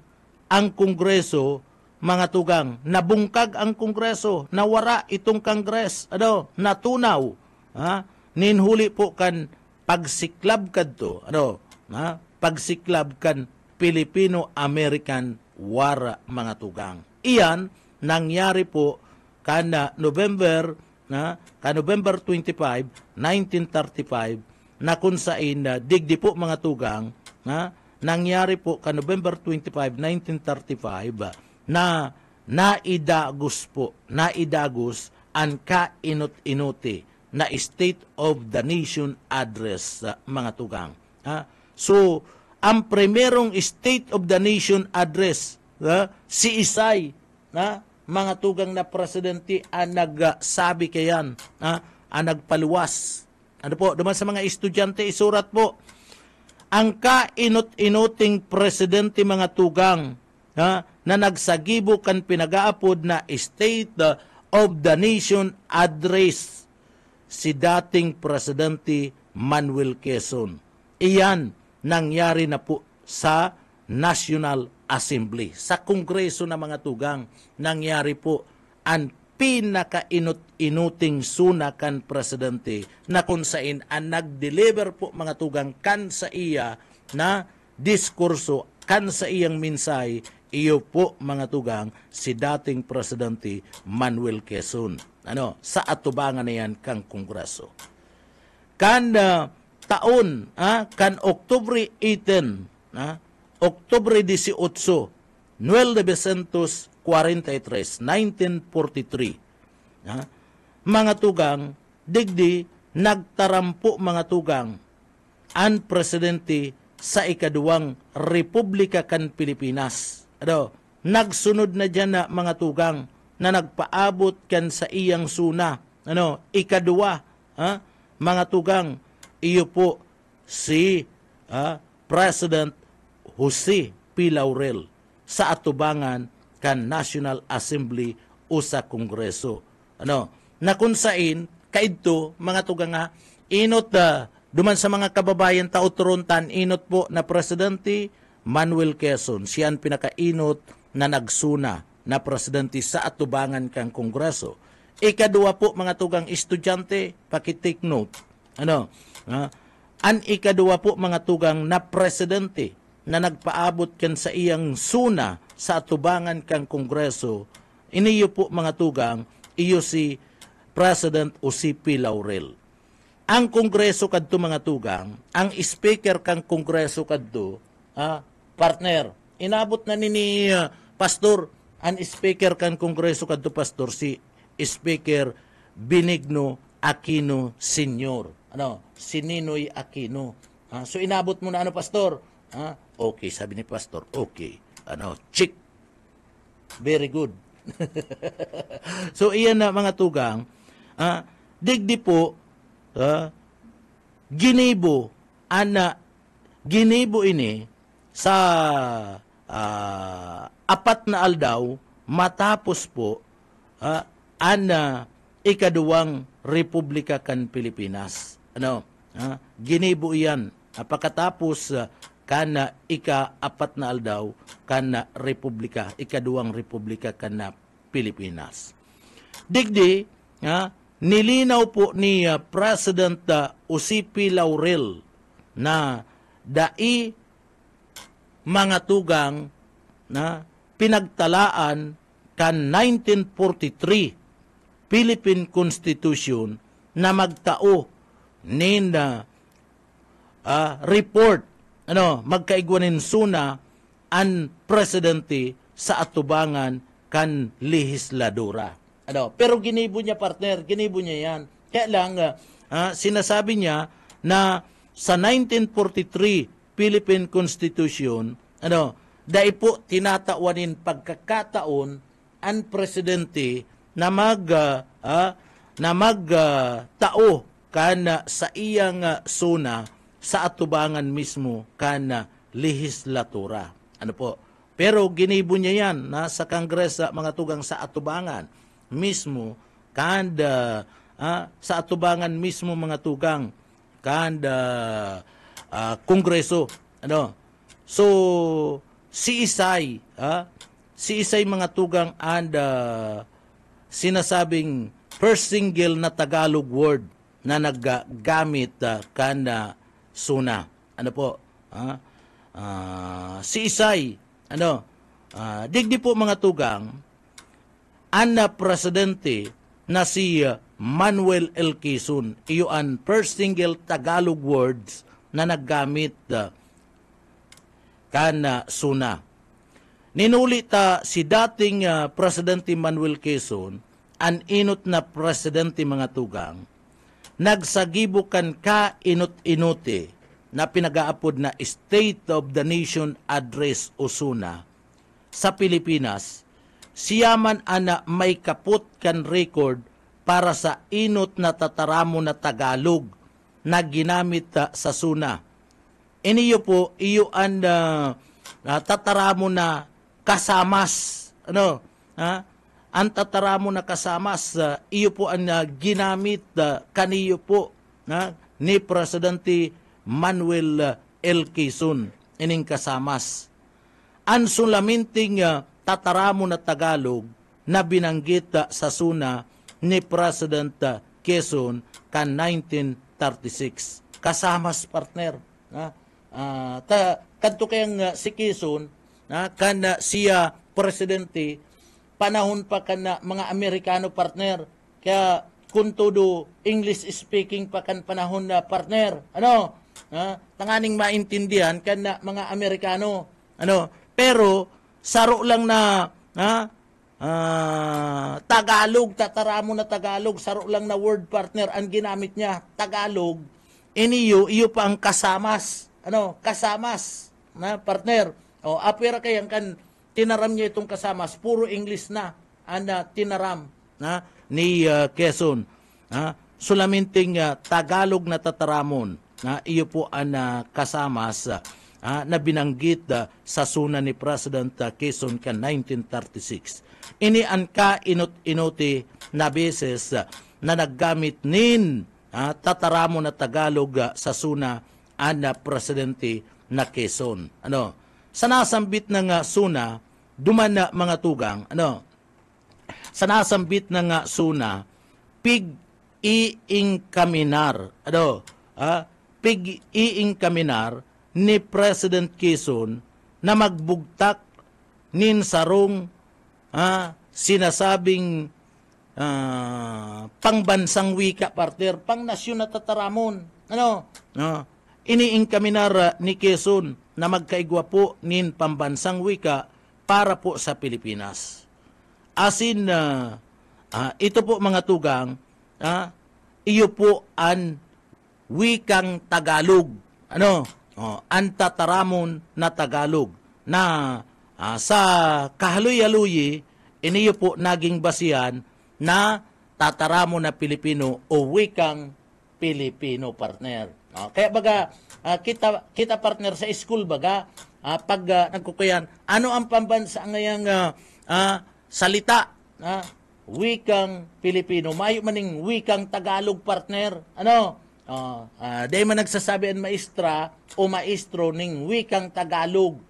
ang Kongreso, mga tugang, nabungkag ang Kongreso, nawara itong Kongres, natunaw. Ninhuli po kan pagsiklab kadto, pagsiklab kan Filipino-American War, mga tugang. Iyan, nangyari po November 25, 1935, na kung saan digdi po mga tugang, nangyari po November 25, 1935, na naidagos ang kainot-inuti na State of the Nation Address, mga tugang. So, ang primerong State of the Nation Address, si Isay, mga tugang na presidente ang nagsabi kayan, ang nagpaluwas. Duman sa mga estudyante, isurat po, ang kainot-inuting presidente mga tugang na nagsagibo kan pinagaapod na State of the Nation Address si dating Presidente Manuel Quezon. Iyan nangyari na po sa National Assembly. Sa Kongreso na mga tugang, nangyari po ang pinaka-inuting suna kan Presidente na kung saan ang nag-deliver po mga tugang kan sa iya na diskurso, kan sa iyang minsay, iyo po mga tugang si dating Presidente Manuel Quezon. Sa atubangan na yan kang Kongreso. Kan taon, kan Oktubre 18, Oktubre 18, 1943, 1943, mga tugang, digdi, nagtarampo mga tugang, ang presidente sa ikaduwang Republika kan Pilipinas. Nagsunod na dyan na mga tugang na nagpaabot kan sa iyang suna. Ikaduwa, mga tugang, iyo po si President Jose P. Laurel sa atubangan kan National Assembly o sa Kongreso. Na kung saan, kaidto, mga tugang inot duman sa mga kababayan taot-runtan, inot po na Presidente Manuel Quezon. Siyan pinakainot na nagsuna na presidente sa atubangan kang Kongreso. Ikaduwa po mga tugang estudyante, pakitake note. An ikaduwa po mga tugang na presidente na nagpaabot kan sa iyang suna sa atubangan kang Kongreso, iniyo po mga tugang, iyo si President Jose P. Laurel. Ang Kongreso kadto mga tugang, ang speaker kang Kongreso kadto, partner, inabot na ni Pastor, ang speaker kang Kongreso kadto Pastor, si Speaker Benigno Aquino Sr. Si Ninoy Aquino. So inabot mo na Pastor? Okay, sabi ni Pastor, okay. Chick. Very good. So iyan na mga tugang, digdi po, ginibo ini sa apat na aldaw matapos po ikaduwang Republika kan Pilipinas. Ginibo iyan pagkatapos kana ika-apat na aldaw kana Republika, ikaduwang Republika kana Pilipinas. Digdi, nilinaw po ni President Jose P. Laurel na dai mga tugang na pinagtalaan kan 1943 Philippine Constitution na magtao nin report magkaigwanin suna ang presidente sa atubangan kan lehisladora. Pero ginibo niya partner, ginibo niya yan. Kaya lang sinasabi niya na sa 1943 Philippine Constitution, dahil po tinatawanin pagkakataon ang presidente na magtao kana sa iyang suna sa atubangan mismo kana lehislatura. Pero ginibo niya yan sa Kongreso mga tugang sa atubangan mismo kanda sa atubangan mismo mga tugang kanda Kongreso. So si Isay mga tugang and sinasabing first single na Tagalog word na naggamit kana suna. Si Isay, digdi po mga tugang, ana presidente na si Manuel L. Quezon, iyo ang first single Tagalog words na naggamit kana suna. Ninulita si dating Presidente Manuel Quezon, an inot na presidente mga tugang, nagsagibukan ka inot-inuti na pinag-aapod na State of the Nation Address o SUNA sa Pilipinas, siyaman ana may kaput kan record para sa inot na tataramo na Tagalog na ginamit sa SUNA. Iniyo po, iyo ang tataramo na kasamas, ang tataramo na kasamas, iyo po ang ginamit kaniyo po ni Presidente Manuel L. Quezon, ining kasamas. Ang sulaminting tataramo na Tagalog na binanggit sa suna ni President Quezon kan 1936. Kasamas, partner. Kadto kayang si Quezon, kan siya presidente, panahon pa kan mga Amerikano, partner. Kaya kung todo English speaking pa kan panahon na partner. Tanganing maintindihan kan mga Amerikano. Pero saro lang na Tagalog, tataramo na Tagalog, saro lang na word, partner, ang ginamit niya, Tagalog. Iyo pa ang kasamas. Kasamas, partner. Apera kayang kan tinaram niya itong kasamas, puro English na ang tinaram ni Quezon. Sulaminting Tagalog na tataramon, iyo po ang kasamas na binanggit sa suna ni President Quezon kan 1936. Ini ang ka-inot-inoti na beses na naggamit nin tataramo na Tagalog sa suna na presidente na Quezon. Sa nasambit ng suna, duman na mga tugang, sa nasambit ng suna, pig-iing kaminar, pig-iing kaminar ni President Quezon na magbugtak nin sarong sinasabing pangbansang wika, partner, pang nasyon na tataramon. Iniing kaminar ni Quezon na magkaigwa po nin pambansang wika para po sa Pilipinas. Asin, ito po mga tugang, iyo po ang wikang Tagalog. Ang tataramon na Tagalog na sa kahaluy-aluyi, iniyo po naging basihan na tataramo na Pilipino o wikang Pilipino, partner. Kaya baga, kita partner sa school baga, pag nagkukuyan, ano ang pambansa ngayang salita, wikang Pilipino, mayo maning wikang Tagalog, partner. Dahil man nagsasabi ang maestra o maestro ning wikang Tagalog,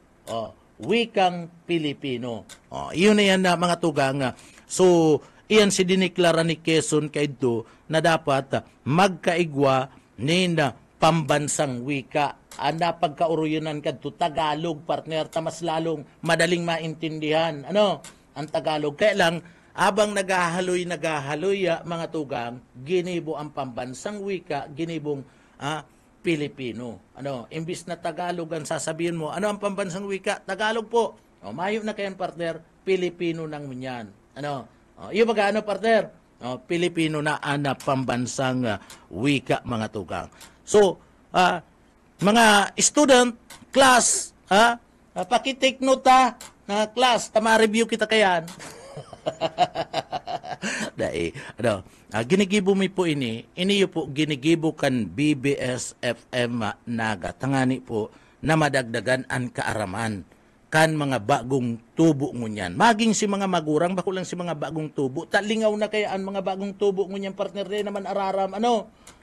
wikang Pilipino. Iyon na yan mga tugang. So, iyan si diniklara ni Quezon kaidto na dapat magkaigwa nin pambansang wika. Anda pagkauruyonan kadto Tagalog, partner, tamas lalong madaling maintindihan. Ang Tagalog. Kaya lang, abang nagahaloy mga tugang, ginibo ang pambansang wika, ginibong Pilipino. Imbis na Tagalog ang sasabihin mo, ano ang pambansang wika? Tagalog po. Mayo na kayan, partner, Pilipino nang minyan. Iyo baga, partner? Pilipino na ana pambansang wika, mga tugang. So, mga student, class, pakitake note na class, tama-review kita kayan. Ginigibo mi po iniyo po ginigibo kan BBS FM Naga. Tangani po na madagdagan ang kaaraman kan mga bagong tubo ngunyan. Maging si mga magurang, bako lang si mga bagong tubo. Talingaw na kaya ang mga bagong tubo ngunyan, partner, day naman araram.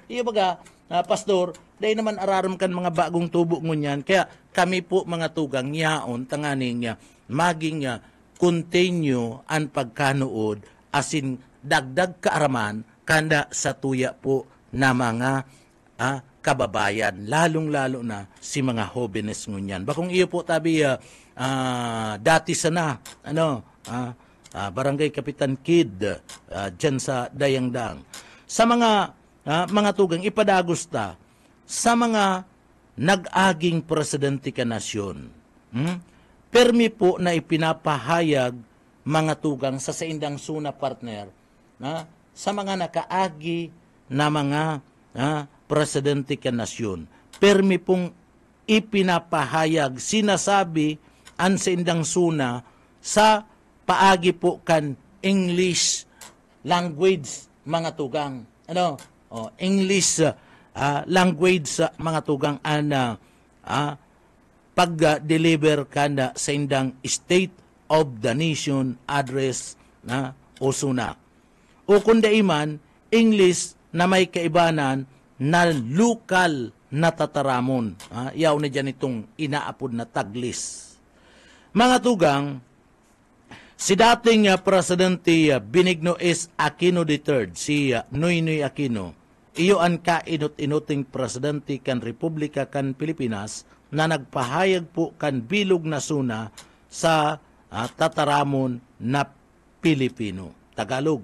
Iyo baga, pastor, day naman araram kan mga bagong tubo ngunyan. Kaya kami po mga tugang yaon, tanganing maging continue ang pagkanood asin dagdag kaaraman kanda sa tuya po na mga kababayan, lalong-lalo na si mga jóvenes ngunyan. Bakong iyo po tabi dati sana, Barangay Kapitan Kid, dyan sa Dayangdang. Sa mga tugang, ipadagusta sa mga nag-aging presidente ka nasyon. Permi po na ipinapahayag mga tugang sa saindang suna, partner, sa mga nakaagi na mga presidente ka nasyon. Permi pong ipinapahayag, sinasabi ang saindang suna sa paagi po kan English language, mga tugang. English language, mga tugang, pag-deliver ka na sa indang State of the Nation Address na o SUNA. O kundi man, English na may kaibanan na lokal na tataramon. Yaw na dyan itong inaapod na taglis. Mga tugang, si dating Presidente Benigno S. Aquino III, si Noynoy Aquino, iyo ang kainot-inoting presidente kan Republika kan Pilipinas na nagpahayag po kan bilog na SUNA sa tataramon na Pilipino, Tagalog,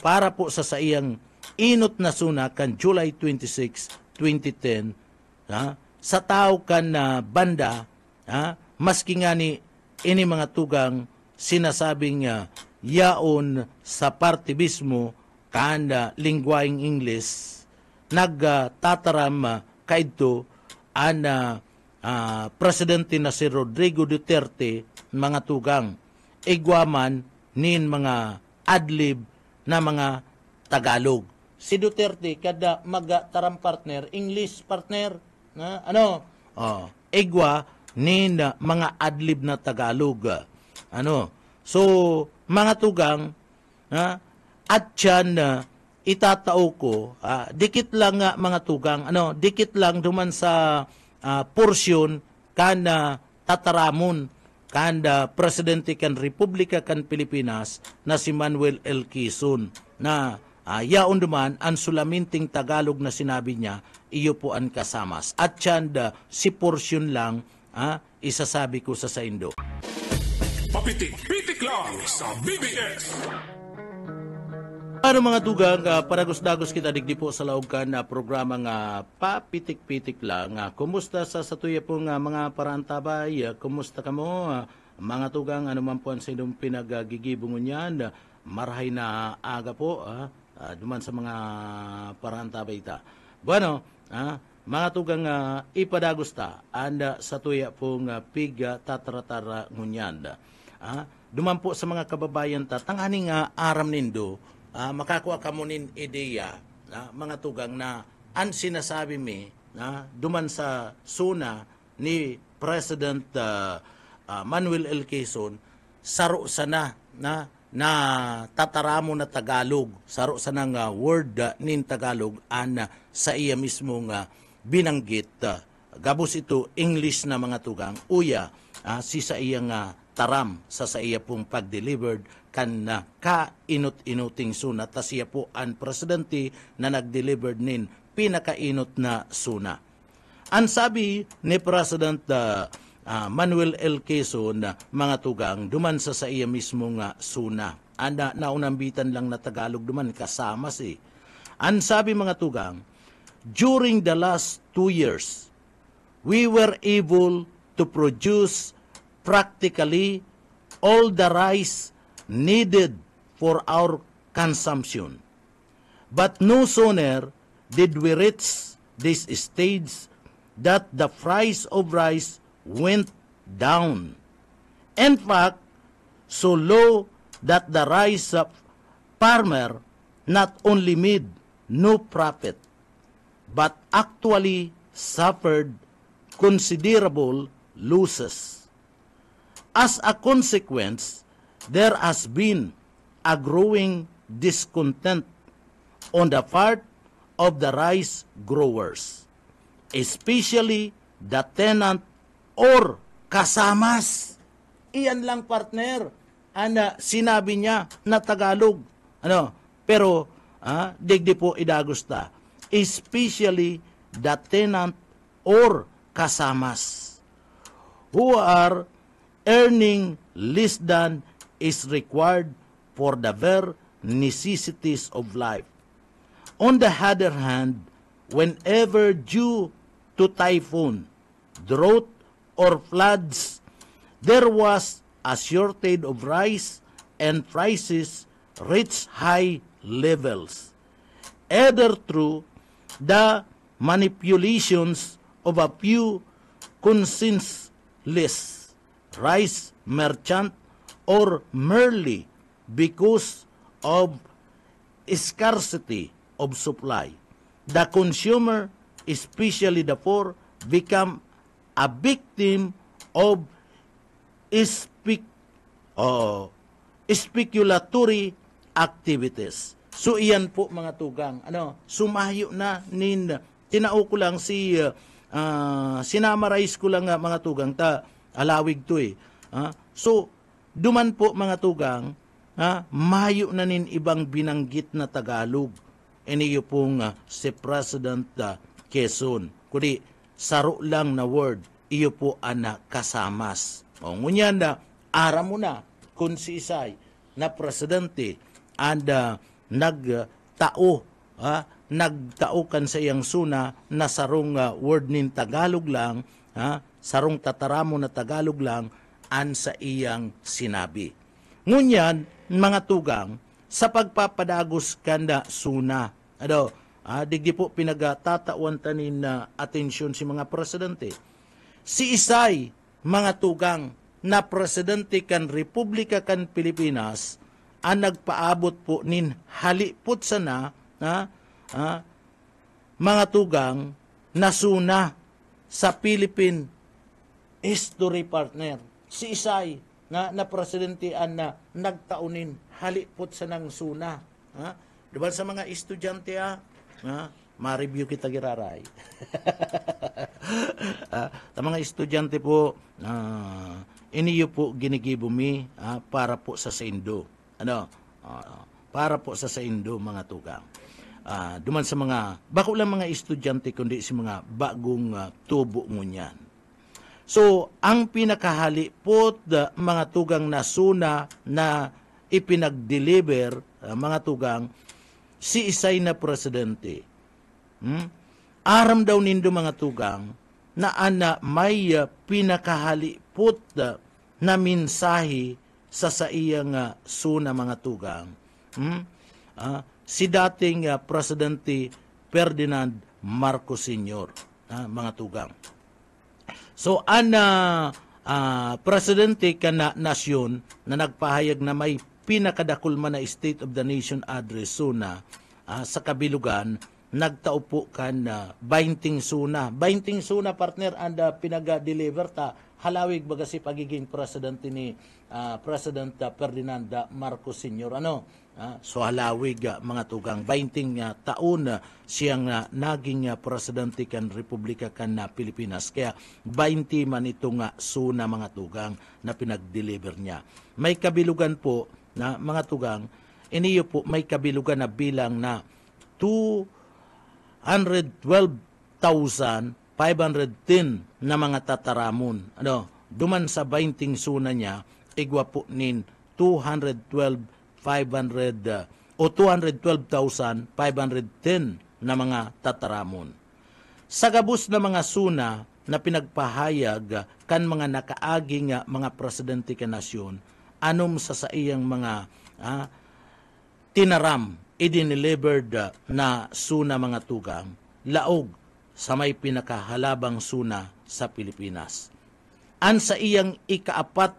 para po sa iyang inot na SUNA kan July 26, 2010, sa tao kan banda, maski nga ni ini mga tugang sinasabing yaon sa partibismo kan lingwaing English, nagtataram kaidto ang presidente na si Rodrigo Duterte, mga tugang, igwaman nin mga adlib na mga Tagalog. Si Duterte kada magtaram partner, English partner, na igwa nin mga adlib na Tagalog. So mga tugang, at yan itatao ko, dikit lang mga tugang, dikit lang duman sa porsyon kan tataramon kan presidente kan Republika kan Pilipinas na si Manuel L. Quezon na yaon duman ang sulaminting Tagalog na sinabi niya, iyo po ang kasamas. At yan si porsyon lang isasabi ko sa Indo. Papitik-pitik lang sa BBS. Ano mga tugang, paragos-dagos kita digdi po sa laog na programa nga papitik-pitik lang. Kumusta sa satuya po nga mga parantabay? Kumusta ka mo? Mga tugang, ano man po ang sinong pinagagigibungon yan? Marahay na aga po, duman sa mga parantabay ta. Bueno, mga tugang ipadagos ta, anda sa tuya pong piga tatratara ngunyan. Duman po sa mga kababayan ta, tanghaning aram nindo, makakuha ka mo nin ideya, mga tugang na ang sinasabi mi, duman sa SUNA ni President Manuel L. Quezon, saro sana na tataramo na Tagalog, saro sana nga word nin Tagalog sa iya mismo nga binanggit. Gabos ito English na mga tugang, uya si sa iya nga taram sa iya pong pag-delivered kan ka-inot-inoting SUNA, ta siya po ang presidente na nag-delivered nin pinakainot na SUNA. Ang sabi ni President Manuel L. Quezon, mga tugang, duman sa iya mismo nga SUNA. Anda naunambitan lang na Tagalog duman kasama si. Ang sabi mga tugang, during the last 2 years, we were able to produce practically all the rice needed for our consumption. But no sooner did we reach this stage that the price of rice went down. In fact, so low that the rice farmer not only made no profit, but actually suffered considerable losses. As a consequence, there has been a growing discontent on the part of the rice growers, especially the tenant or kasamas. Iyan lang partner, sinabi niya na Tagalog. Pero digdi po idagusta, especially the tenant or kasamas who are earning less than is required for the bare necessities of life. On the other hand, whenever due to typhoon, drought, or floods, there was a shortage of rice and prices reached high levels, either through the manipulations of a few conscienceless rice merchant or merely because of scarcity of supply. The consumer, especially the poor, become a victim of o speculatory activities. So iyan po mga tugang, sumayo na nin tinao ko lang si sinamarize ko lang mga tugang alawig to so duman po mga tugang, mayo na nin ibang binanggit na Tagalog. Iniyo pong si President Quezon. Kundi saro lang na word, iyo po ana kasamas. O ngunyan na ara mo na kung si Isay na presidente and nagtao kan sa iyang suna na sarong word nin Tagalog lang, sarong tataramo na Tagalog lang an sa iyang sinabi. Ngunyan, mga tugang, sa pagpapadagos kanda suna, digdi po pinagatatawan tanin na atensyon si mga presidente. Si Isay, mga tugang, na presidente kan Republika kan Pilipinas, ang nagpaabot po nin halipot sana, mga tugang, nasuna sa Philippine History Partner. Si Isay, na presidente na nagtaunin halipot sa nang suna. Diba sa mga estudyante ma-review kita giraray. Sa mga estudyante po, iniyo po ginigibumi para po sa Saindo. Para po sa Saindo mga tugang. Duman sa mga, bako lang mga estudyante kundi si mga bagong tubo ngunyan. So, ang pinakahalipot mga tugang na suna na ipinag-deliver, mga tugang, si Isay na presidente. Aram daw nindo mga tugang na may pinakahalipot na mensahe sa iyang suna mga tugang. Si dating Presidente Ferdinand Marcos Sr. Mga tugang. So, presidente ka na nasyon na nagpahayag na may pinakadakulman na State of the Nation address suna sa kabilugan, nagtaupo kan 20 suna. 20 suna partner and pinag-deliver halawig baga si pagiging presidente ni President Ferdinand Marcos Sr. So halawig mga tugang 20 taon siyang naging presidente kan Republika kan Pilipinas. Kaya 20 man itong suna mga tugang na pinag-deliver niya. May kabilugan po na mga tugang, iniyo po may kabilugan na bilang na 212,510 na mga tataramon. Duman sa 20 suna niya, igwa po nin 212,510 na mga tataramon. Sa gabos na mga suna na pinagpahayag kan mga nakaaging mga presidente ka nasyon, anom sa iyang mga tinaram, idinelivered na suna mga tugang, laog sa may pinakahalabang suna sa Pilipinas. An sa iyang ikaapat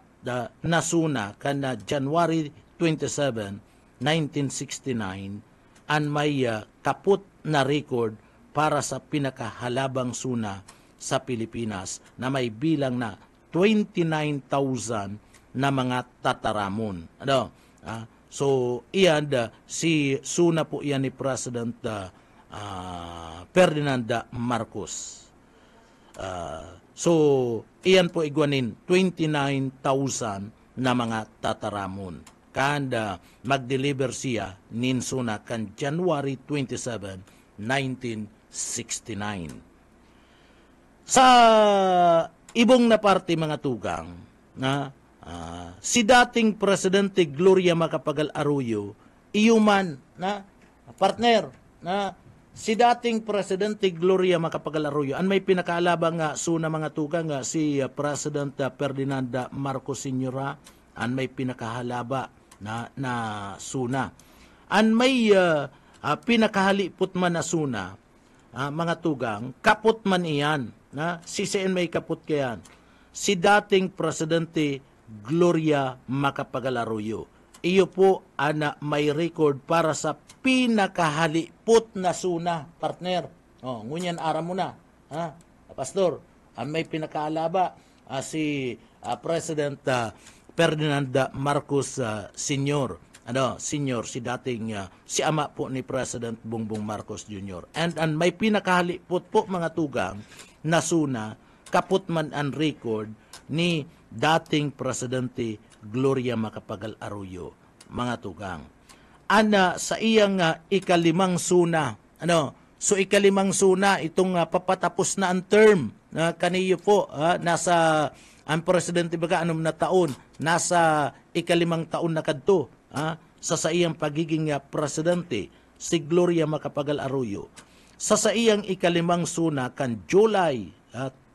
na suna kana January 27, 1969, an may kaput na record para sa pinakahalabang suna sa Pilipinas na may bilang na 29,000 na mga tataramon. So, iyan, si suna po iyan ni President Ferdinand Marcos. So, iyan po igwanin 29,000 na mga tataramon. Kanda mag-deliver siya nin suna kan January 27, 1969. Sa ibong na parte mga tugang, si dating Presidente Gloria Macapagal Arroyo, iyuman na partner na si dating Presidente Gloria Macapagal Arroyo, an may pinakaalabang suna mga tugang si President Ferdinand Marcos Sr. An may pinakahalaba na suna. An may pinakahalipot man na suna, mga tugang, kaput man iyan. Si may kaput kayan. Si dating Presidente Gloria Macapagal Arroyo. Iyo po may record para sa pinakahalipot na suna, partner. Ngunyan ara mo na. Pastor, may pinakaalaba si President Ferdinand Marcos Sr. Senior, si dating, si ama po ni President Bongbong Marcos Jr. And may pinakahalipot po mga tugang na suna, kaput man ang record ni dating Presidente Gloria Macapagal Arroyo, mga tugang. Sa iyang ikalimang suna, so ikalimang suna, itong papatapos na ang term, kaniyo po, nasa, ang Presidente baga, na taon, nasa ikalimang taon na kadto, sa iyang pagiging presidente, si Gloria Macapagal Arroyo. Sa iyang ikalimang suna kan July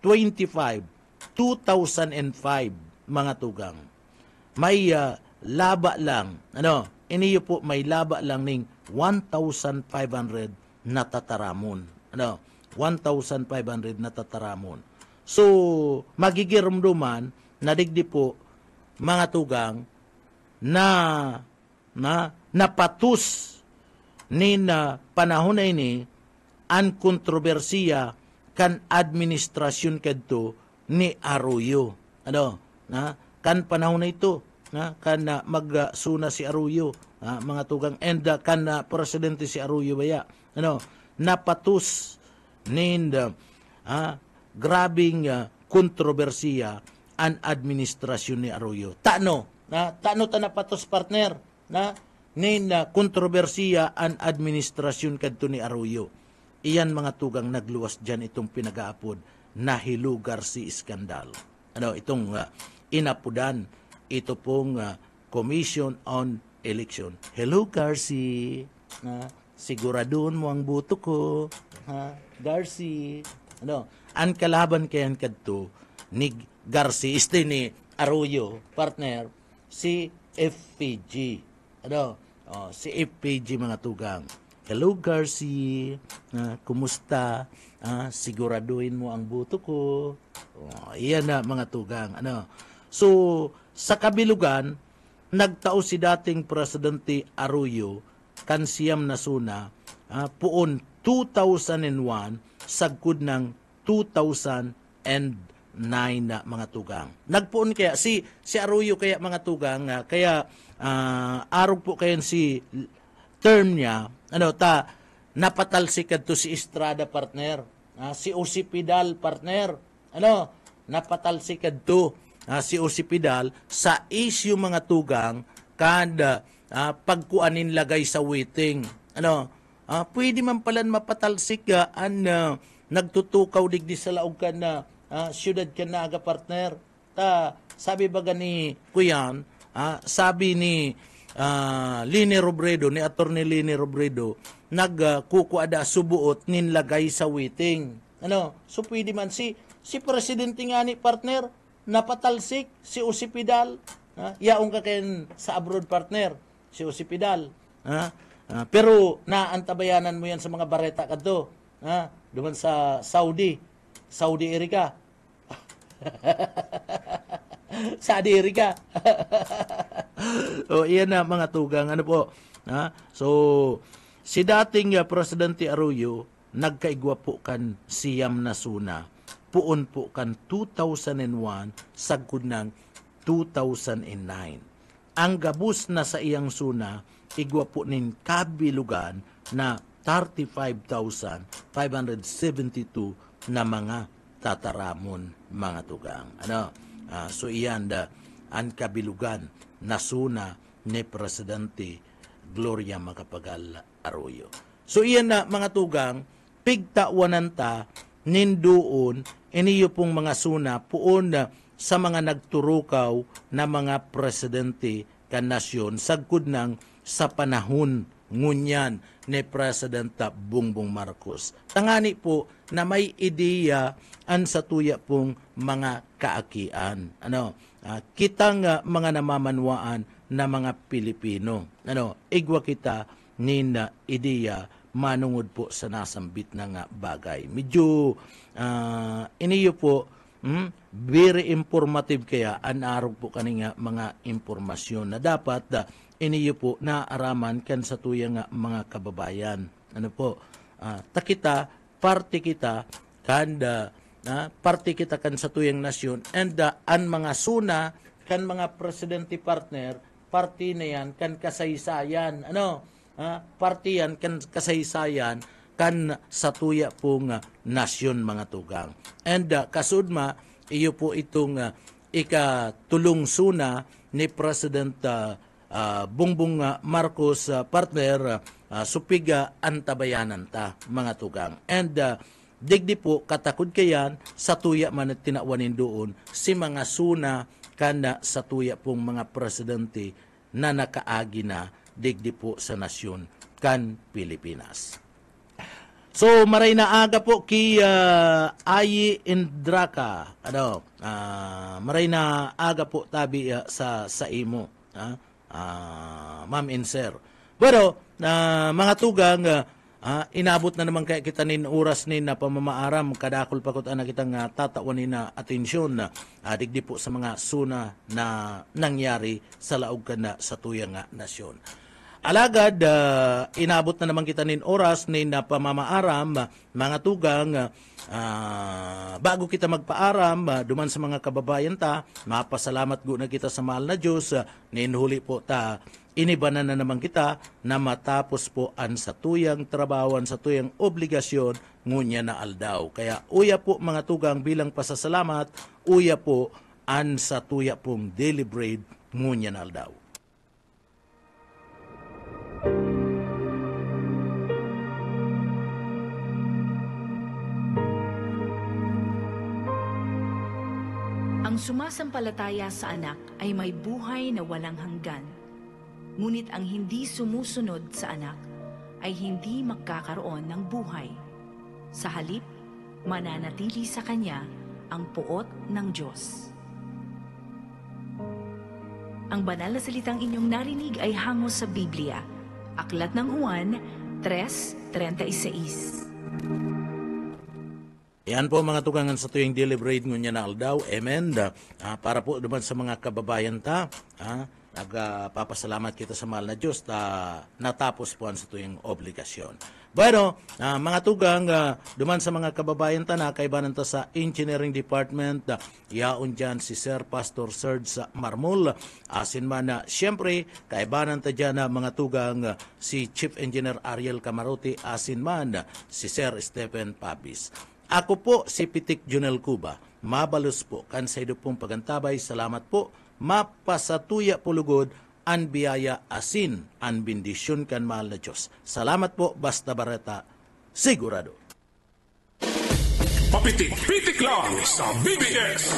25, 2005, mga tugang. May laba lang, iniyo po may laba lang ning 1,500 na tataramon. 1,500 na tataramon. So, magigirumduman, nadigdi po, mga tugang, na napatus ni na panahon na ini ang kontrobersiya kan administrasyon kadto ni Arroyo. Kan panahon na ito, kan magsuna si Arroyo, mga tugang, and kan presidente si Arroyo baya, napatus ni grabing kontrobersiya ang administrasyon ni Arroyo. Tano napatos partner nin kontrobersiya ang administrasyon kadto ni Arroyo. Iyan mga tugang nagluwas dyan itong pinag-aapod na hilugar si iskandal. Itong inapudan, ito pong Commission on Election. Hello, Garci. Siguradon mo ang buto ko. Garci. Ang kalaban kayan kadto ni Garci, ni Arroyo, partner, si FPG. Si FPG, mga tugang. Hello, Garci. Kumusta? Siguraduhin mo ang buto ko. Iyan na, mga tugang. So, sa kabilugan, nagtao si dating Presidente Arroyo, kansiyam na suna, puon 2001, sagkod ng 2009 na mga tugang. Nagpuon kaya si Arroyo kaya mga tugang, kaya arog po kayan si term niya, napatalsik kadto si Estrada partner, si Osipidal partner, napatalsik kadto si Osipidal sa issue mga tugang kada pagkuanin lagay sa waiting. Pwede man pala mapatalsik nagtutukaw digdi sa laog ka na siyudad ka na aga partner. Sabi baga ni Kuyan, sabi ni Lini Robredo, ni Attorney Lini Robredo, nagkukuada subuot ninlagay sa waiting. So pwede man si Presidente nga ni partner, napatalsik si Osipidal. Yaong ka kayo sa abroad partner, si Osipidal. Pero naantabayanan mo yan sa mga bareta kadto. Duman sa Saudi Arabia. Saudi Arabia. O iyan na mga tugang, So si dating Presidente Arroyo nagkaigwa po kan siyam na suna. Puon po kan 2001 sagkod ng 2009. Ang gabus na sa iyang suna, igwa po nin kabilugan na 35,572 na mga tataramon, mga tugang. So iyan ang kabilugan na suna ni Presidente Gloria Macapagal Arroyo. So iyan na mga tugang, pigtawananta nindoon iniyo pong mga suna puon sa mga nagturukaw na mga presidente kan nasyon sagkod ng sa panahon ngunyan ni President Bongbong Marcos. Tangani po na may ideya an sa tuya pong mga kaakian. Kitang mga namamanwaan na mga Pilipino. Igwa kita nina ideya manungod po sa nasambit na bagay. Medyo iniyo po very informative kaya anarog po kaninga mga impormasyon na dapat iniyo po naaraman kan sa tuyang mga kababayan. Takita, parte kita kan parte kita kan sa tuyang nasyon and ang mga suna kan mga presidente partner, party na yan kan kasaysayan. Party yan kan kasaysayan kan sa tuya pong nasyon mga tugang. And kasudma, iyo po itong ikatulong suna ni President Bongbong Marcos partner supiga antabayanan ta mga tugang. And digdi po katakod kayan sa tuya man at tinawanin doon si mga suna kana sa tuya pong mga presidente na nakaagi na digdi po sa nasyon kan Pilipinas. So maray na aga po ki Ayi Indraka, maray na aga po tabi sa imo, Ma'am and Sir. Pero mga tugang, inabot na naman kaya kita nin oras ni na pamamaaram kadakol pakot ana kitang tatawanin na atensyon digdi po sa mga suna na nangyari sa laog kana sa tuyang nasyon. Alagad, inabot na naman kita nin oras ni na pamamaaram, mga tugang, bago kita magpaaram, duman sa mga kababayan ta, mapasalamat go na kita sa mahal na Diyos, ninhuli po ta, inibanan na naman kita na matapos po an sa tuyang trabawan, sa tuyang obligasyon, ngunya na aldaw. Kaya uya po mga tugang bilang pasasalamat, uya po an sa tuya pong daily bread, ngunya na aldaw. Ang sumasampalataya sa anak ay may buhay na walang hanggan. Ngunit ang hindi sumusunod sa anak ay hindi magkakaroon ng buhay. Sa halip, mananatili sa kanya ang puot ng Diyos. Ang banal na salitang inyong narinig ay hango sa Biblia. Aklat ng Juan 3:36. Yan po mga tugangan sa tuyong deliberate ngunya na aldaw. Amen. Para po naman sa mga kababayan ta, nagpapasalamat kita sa mahal na Diyos natapos po sa tuyong obligasyon. Bueno, mga tugang, duman sa mga kababayan ta na kaibanan ta sa Engineering Department, yaon dyan si Sir Pastor Serge Marmol. Asin man na, siyempre, kaibanan ta dyan na mga tugang si Chief Engineer Ariel Camarote, asin man si Sir Stephen Papis. Ako po si Pitik Junel Cuba. Mabalos po kan sa ido pong pagantabay. Salamat po. Mapasatuya pulugod an biyaya asin an bendisyon kan mahal na Diyos. Salamat po. Basta Barreta. Sigurado. Papitik-pitik lang sa BBS.